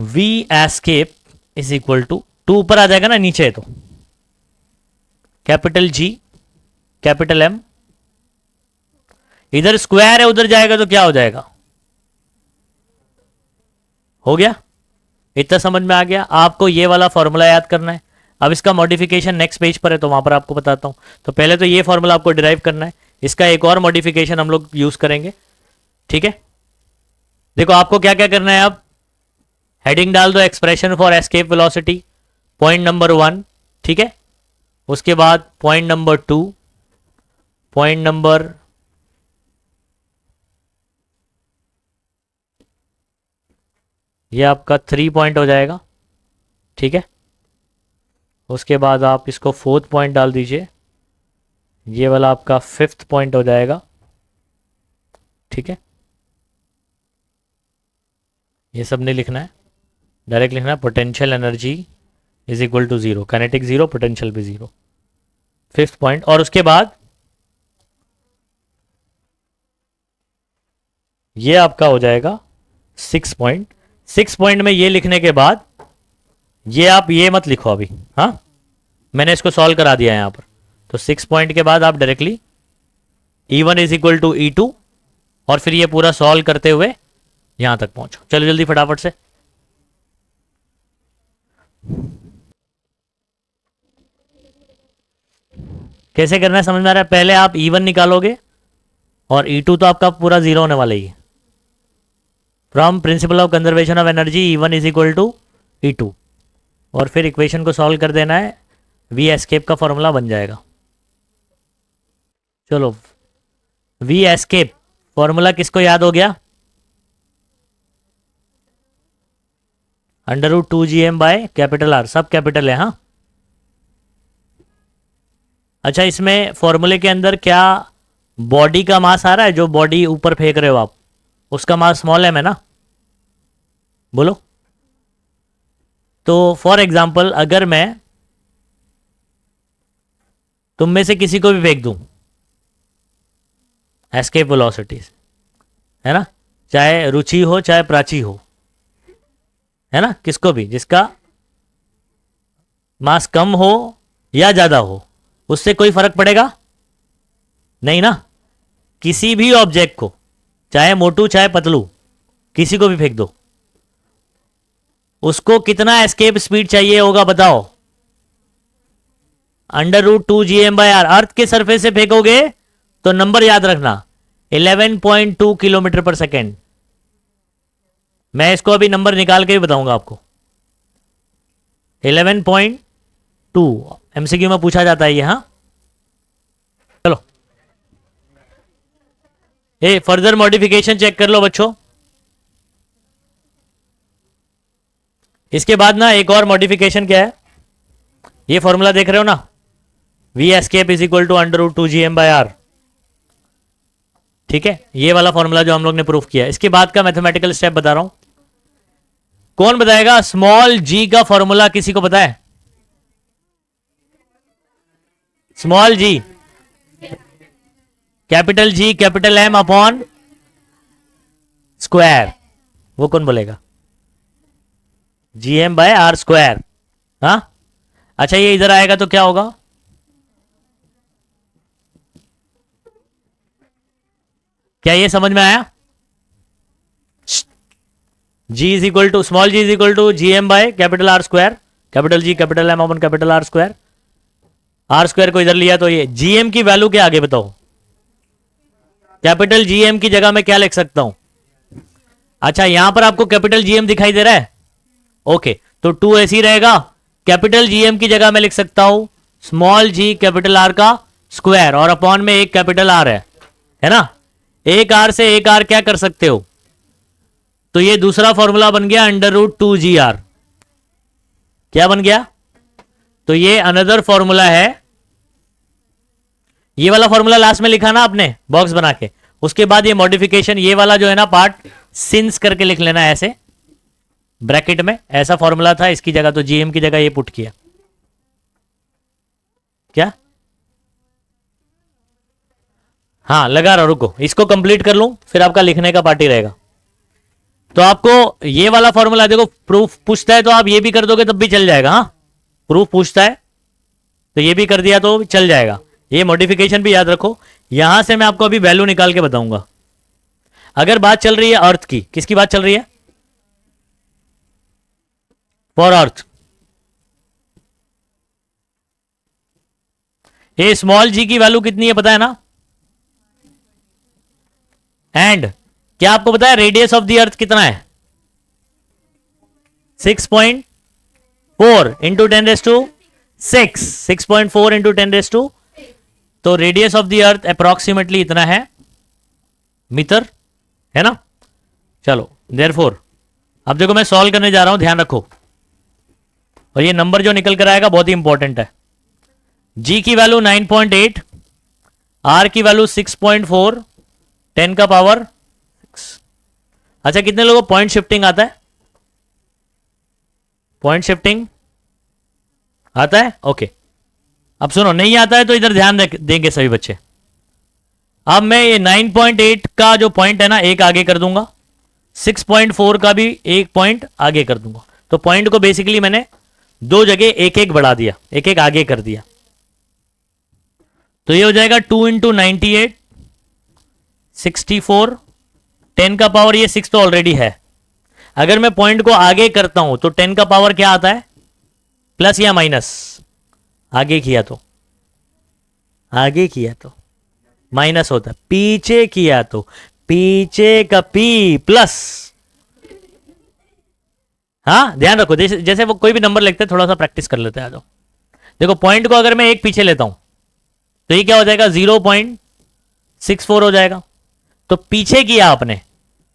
V escape is equal to, two ऊपर आ जाएगा ना, नीचे है तो कैपिटल जी कैपिटल एम, इधर स्क्वायर है उधर जाएगा तो क्या हो जाएगा, हो गया। इतना समझ में आ गया। आपको ये वाला फॉर्मूला याद करना है। अब इसका मॉडिफिकेशन नेक्स्ट पेज पर है तो वहां पर आपको बताता हूं। तो पहले तो ये फॉर्मूला आपको डिराइव करना है, इसका एक और मॉडिफिकेशन हम लोग यूज करेंगे, ठीक है। देखो आपको क्या क्या करना है। अब हेडिंग डाल दो expression for escape velocity, point number 1, ठीक है। उसके बाद पॉइंट नंबर 2, पॉइंट नंबर ये आपका 3 पॉइंट हो जाएगा, ठीक है। उसके बाद आप इसको 4th पॉइंट डाल दीजिए, ये वाला आपका 5th पॉइंट हो जाएगा, ठीक है। ये सब नहीं लिखना है, डायरेक्ट लिखना है potential energy is equal to 0, kinetic 0, potential भी 0, 5th पॉइंट। और उसके बाद ये आपका हो जाएगा 6 पॉइंट। 6 पॉइंट में ये लिखने के बाद ये आप ये मत लिखो अभी, हाँ मैंने इसको सॉल्व करा दिया है यहां पर। तो 6 पॉइंट के बाद आप directly E1 is equal to E2 और फिर ये पूरा सॉल्व करते हुए यहां तक पहुंचो। चलो जल्दी फटाफट से। कैसे करना है समझ में आ रहा है। पहले आप E1 निकालोगे और E2 तो आपका पूरा 0 होने वाला ही है। From principle of conservation of energy E1 is equal to E2 और फिर इक्वेशन को सॉल्व कर देना है, वी एस्केप का फॉर्मूला बन जाएगा। चलो वी एस्केप फॉर्मूला किसको याद हो गया, √2gm बाय कैपिटल आर, सब कैपिटल है। हाँ अच्छा, इसमें फॉर्मूले के अंदर क्या बॉडी का मास आ रहा है, जो बॉडी ऊपर फेंक रहे हो आप उसका मास स्मॉल एम है ना, बोलो। तो फॉर एग्जाम्पल अगर मैं तुम में से किसी को भी फेंक दूं एस्केप वेलोसिटीज, है ना, चाहे रुचि हो चाहे प्राची हो, है ना, किसको भी जिसका मास कम हो या ज्यादा हो उससे कोई फर्क पड़ेगा नहीं ना। किसी भी ऑब्जेक्ट को चाहे मोटू चाहे पतलू किसी को भी फेंक दो, उसको कितना एस्केप स्पीड चाहिए होगा बताओ, √2gm/r। अर्थ के सरफेस से फेंकोगे तो नंबर याद रखना 11.2 किलोमीटर पर सेकेंड। मैं इसको अभी नंबर निकाल के भी बताऊंगा आपको। 11.2 एमसीक्यू में पूछा जाता है ये। हाँ चलो ये फर्दर मॉडिफिकेशन चेक कर लो बच्चों। इसके बाद ना एक और मॉडिफिकेशन क्या है, ये फॉर्मूला देख रहे हो ना, V escape is equal to √2gm/r, ठीक है। ये वाला फॉर्मूला जो हम लोग ने प्रूफ किया। इसके बाद का मैथमेटिकल स्टेप बता रहा हूं। कौन बताएगा स्मॉल जी का फॉर्मूला, किसी को पता है small g, capital G capital M upon square, वो कौन बोलेगा, gm/r स्क्वायर। हाँ अच्छा, ये इधर आएगा तो क्या होगा, क्या ये समझ में आया। G is equal to small g is equal to gm/R square, capital G capital M upon capital R square. R square को इधर लिया तो ये जीएम की वैल्यू क्या आगे बताओ, कैपिटल जीएम की जगह में क्या लिख सकता हूं। अच्छा यहां पर आपको कैपिटल जीएम दिखाई दे रहा है, ओके तो 2 ऐसे ही रहेगा। कैपिटल जीएम की जगह में लिख सकता हूं स्मॉल जी कैपिटल आर का स्क्वायर और अपॉन में एक कैपिटल आर है ना। एक आर से एक आर क्या कर सकते हो, तो ये दूसरा फॉर्मूला बन गया √2gr। क्या बन गया, तो ये अनदर फॉर्मूला है। ये वाला फॉर्मूला लास्ट में लिखा ना आपने बॉक्स बना के, उसके बाद ये मॉडिफिकेशन ये वाला जो है ना पार्ट सिंस करके लिख लेना ऐसे ब्रैकेट में। ऐसा फॉर्मूला था, इसकी जगह तो जीएम की जगह ये पुट किया। क्या हाँ लगा रहा, रुको इसको कंप्लीट कर लूं फिर आपका लिखने का पार्टी रहेगा। तो आपको ये वाला फॉर्मूला देखो, प्रूफ पूछता है तो आप ये भी कर दोगे तब भी चल जाएगा। हाँ, प्रूफ पूछता है तो ये भी कर दिया तो चल जाएगा। ये मॉडिफिकेशन भी याद रखो। यहां से मैं आपको अभी वैल्यू निकाल के बताऊंगा। अगर बात चल रही है अर्थ की, किसकी बात चल रही है? For earth. ये स्मॉल जी की वैल्यू कितनी है पता है ना? एंड क्या आपको पता है रेडियस ऑफ द अर्थ कितना है? 6.4 इंटू 10⁶, 6.4 इंटू 10⁶। तो radius of the earth approximately इतना है मीटर, है ना? चलो देयरफॉर अब देखो मैं सॉल्व करने जा रहा हूं, ध्यान रखो। और ये नंबर जो निकल कर आएगा बहुत ही इंपॉर्टेंट है। जी की वैल्यू 9.8, आर की वैल्यू 6.4, 10 का पावर 6। अच्छा, कितने लोगों को पॉइंट शिफ्टिंग आता है? पॉइंट शिफ्टिंग आता है? ओके। अब सुनो, नहीं आता है तो इधर ध्यान देंगे सभी बच्चे। अब मैं ये 9.8 का जो पॉइंट है ना, एक आगे कर दूंगा, 6.4 का भी एक पॉइंट आगे कर दूंगा। तो पॉइंट को बेसिकली मैंने दो जगह एक एक बढ़ा दिया, एक एक आगे कर दिया। तो ये हो जाएगा 2 इंटू 98, 64, 10 का पावर ये 6 तो ऑलरेडी है। अगर मैं पॉइंट को आगे करता हूं तो 10 का पावर क्या आता है? प्लस या माइनस? आगे किया तो माइनस होता है, पीछे किया तो पीछे का पी प्लस। हाँ, ध्यान रखो, जैसे वो कोई भी नंबर लिखते हैं थोड़ा सा प्रैक्टिस कर लेते हैं। आ जाओ, देखो पॉइंट को अगर मैं एक पीछे लेता हूं तो ये क्या हो जाएगा? 0.64 हो जाएगा। तो पीछे किया आपने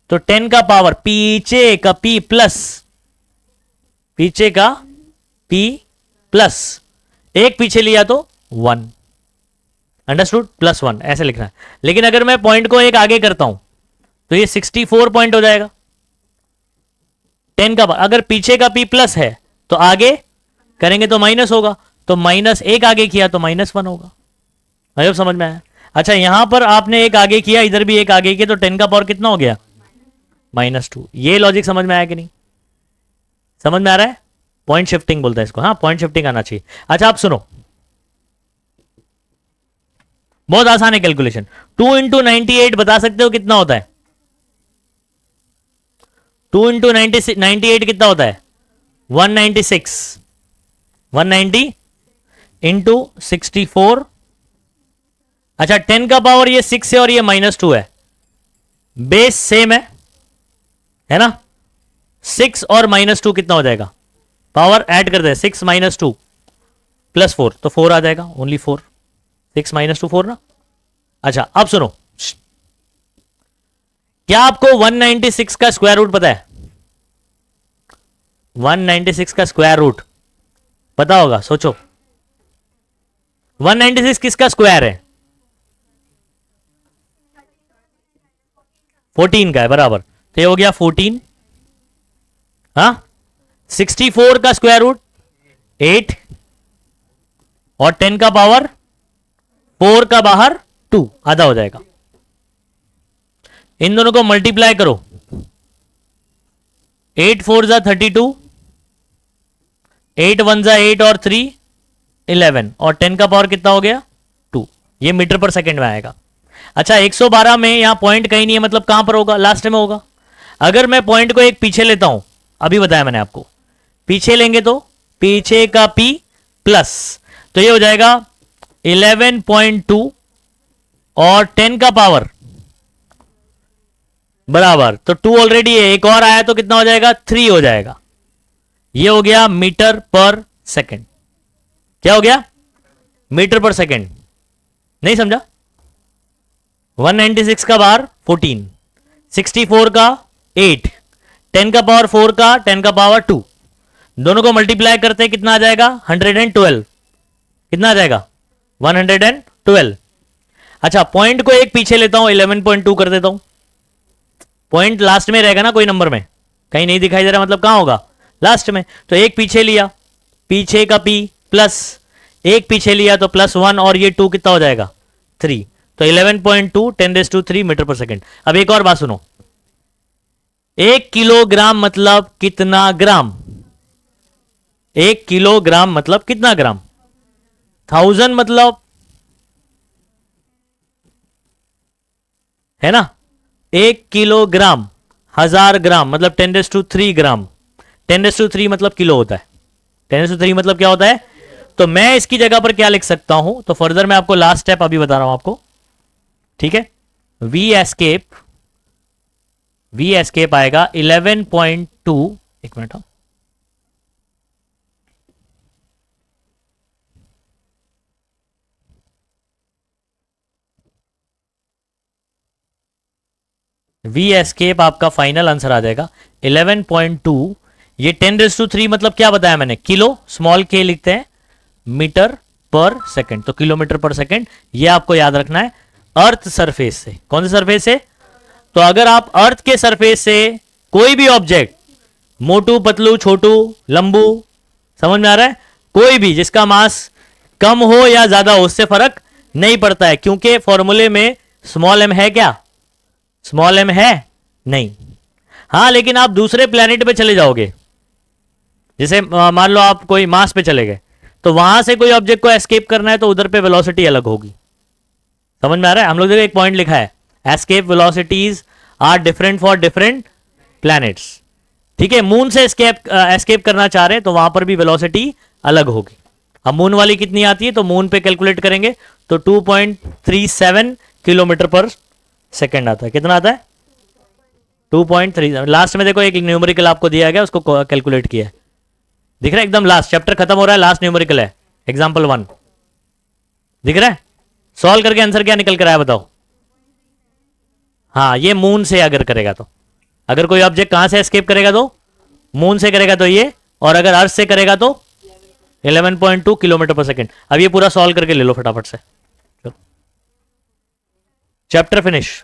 तो 10 का पावर पीछे का पी प्लस, पीछे का पी प्लस, एक पीछे लिया तो 1, अंडरस्टूड? +1 ऐसे लिखना है। लेकिन अगर मैं पॉइंट को एक आगे करता हूं तो ये 64 पॉइंट हो जाएगा। 10 का अगर पीछे का पी प्लस है तो आगे करेंगे तो माइनस होगा, तो माइनस एक आगे किया तो -1 होगा। अब समझ में आया? अच्छा, यहां पर आपने एक आगे किया, इधर भी एक आगे किया, तो 10 का पावर कितना हो गया? -2। ये लॉजिक समझ में आया कि नहीं? समझ में आ रहा है? पॉइंट शिफ्टिंग बोलता है इसको। हाँ, पॉइंट शिफ्टिंग आना चाहिए। अच्छा, आप सुनो, बहुत आसान है कैलकुलेशन। 2 इंटू 98 बता सकते हो कितना होता है? 2 इंटू 98 कितना होता है? 196। 190 इंटू 64। अच्छा, 10 का पावर ये 6 है और ये -2 है, बेस सेम है ना? 6 और -2 कितना हो जाएगा? पावर ऐड कर दे, 6 - 2 + 4 तो 4 आ जाएगा, ओनली 4। 6 - 2 4 ना। अच्छा, अब सुनो, क्या आपको 196 का स्क्वायर रूट पता है? 196 का स्क्वायर रूट पता होगा? सोचो, 196 किसका स्क्वायर है? 14 का है, बराबर। तो ये हो गया 14। हाँ, 64 का स्क्वायर रूट 8 और 10 का पावर 4 का बाहर 2, आधा हो जाएगा। इन दोनों को मल्टीप्लाई करो, 8 4 जा 32, 8 1 जा 8 और 3 11 और 10 का पावर कितना हो गया? 2। ये मीटर पर सेकंड में आएगा। अच्छा, 112 में यहां पॉइंट कहीं नहीं है, मतलब कहां पर होगा? लास्ट में होगा। अगर मैं पॉइंट को एक पीछे लेता हूं, अभी बताया मैंने आपको, पीछे लेंगे तो पीछे का पी प्लस, तो ये हो जाएगा 11.2 और 10 का पावर बराबर, तो 2 ऑलरेडी है, एक और आया तो कितना हो जाएगा? 3 हो जाएगा। ये हो गया मीटर पर सेकंड। क्या हो गया? मीटर पर सेकंड। नहीं समझा? 196 का बाहर 14, 64 का 8, 10 का पावर 4 का 10 का पावर 2, दोनों को मल्टीप्लाई करते हैं कितना आ जाएगा? 112। कितना आ जाएगा? 112। अच्छा, पॉइंट को एक पीछे लेता हूं, 11.2 कर देता हूं। पॉइंट लास्ट में रहेगा ना, कोई नंबर में कहीं नहीं दिखाई दे रहा, मतलब कहां होगा? लास्ट में। तो एक पीछे लिया, पीछे का पी प्लस, एक पीछे लिया तो +1 और ये 2 कितना हो जाएगा? 3। तो 11.2 10⁻³ मीटर पर सेकंड। अब एक और बात सुनो, 1 किलोग्राम मतलब कितना ग्राम? 1 किलोग्राम मतलब कितना ग्राम? 1000 मतलब, है ना, 1 किलोग्राम 1000 ग्राम मतलब 10⁻³ ग्राम। 10⁻³ मतलब किलो होता है। 10⁻³ मतलब क्या होता है? तो मैं इसकी जगह पर क्या लिख सकता हूं? तो फर्दर मैं आपको लास्ट स्टेप अभी बता रहा हूं आपको, ठीक है। वी एस्केप आएगा 11.2, एक मिनट, वी एस्केप आपका फाइनल आंसर आ जाएगा 11.2। ये 10⁻³ मतलब क्या बताया मैंने? किलो, स्मॉल के लिखते हैं, मीटर पर सेकंड, तो किलोमीटर पर सेकंड। ये आपको याद रखना है अर्थ सरफेस से। कौन से सरफेस से? तो अगर आप अर्थ के सरफेस से कोई भी ऑब्जेक्ट, मोटू पतलू छोटू लंबू, समझ में आ रहा है, कोई भी जिसका मास कम हो या ज्यादा हो उससे फर्क नहीं पड़ता है, क्योंकि फॉर्मूले में स्मॉल एम है क्या? स्मॉल एम है नहीं। हां, लेकिन आप दूसरे प्लेनेट पे चले जाओगे, जैसे मान लो आप कोई मास पे चले गए, तो वहां से कोई ऑब्जेक्ट को एस्केप करना है तो उधर पे वेलोसिटी अलग होगी। समझ में आ रहा है? हम लोग देखो एक पॉइंट लिखा है, escape velocities are different for different planets. ठीक है, मून से एस्केप करना चाह रहे हैं तो वहां पर भी वेलोसिटी अलग होगी। अब मून वाली कितनी आती है तो मून पे कैलकुलेट करेंगे तो 2.37 किलोमीटर पर सेकेंड आता है। कितना आता है? 2.3। लास्ट में देखो एक न्यूमेरिकल आपको दिया गया, उसको कैलकुलेट किया है, दिख रहा है? एकदम लास्ट, चैप्टर खत्म हो रहा है, लास्ट न्यूमेरिकल है, एग्जाम्पल 1, दिख रहा है? सॉल्व करके आंसर क्या निकल कर आया बताओ? हाँ, ये मून से अगर करेगा तो, अगर कोई ऑब्जेक्ट कहां से एस्केप करेगा तो मून से करेगा तो ये, और अगर अर्थ से करेगा तो 11.2 किलोमीटर पर सेकेंड। अब ये पूरा सॉल्व करके ले लो फटाफट से, चलो चैप्टर फिनिश।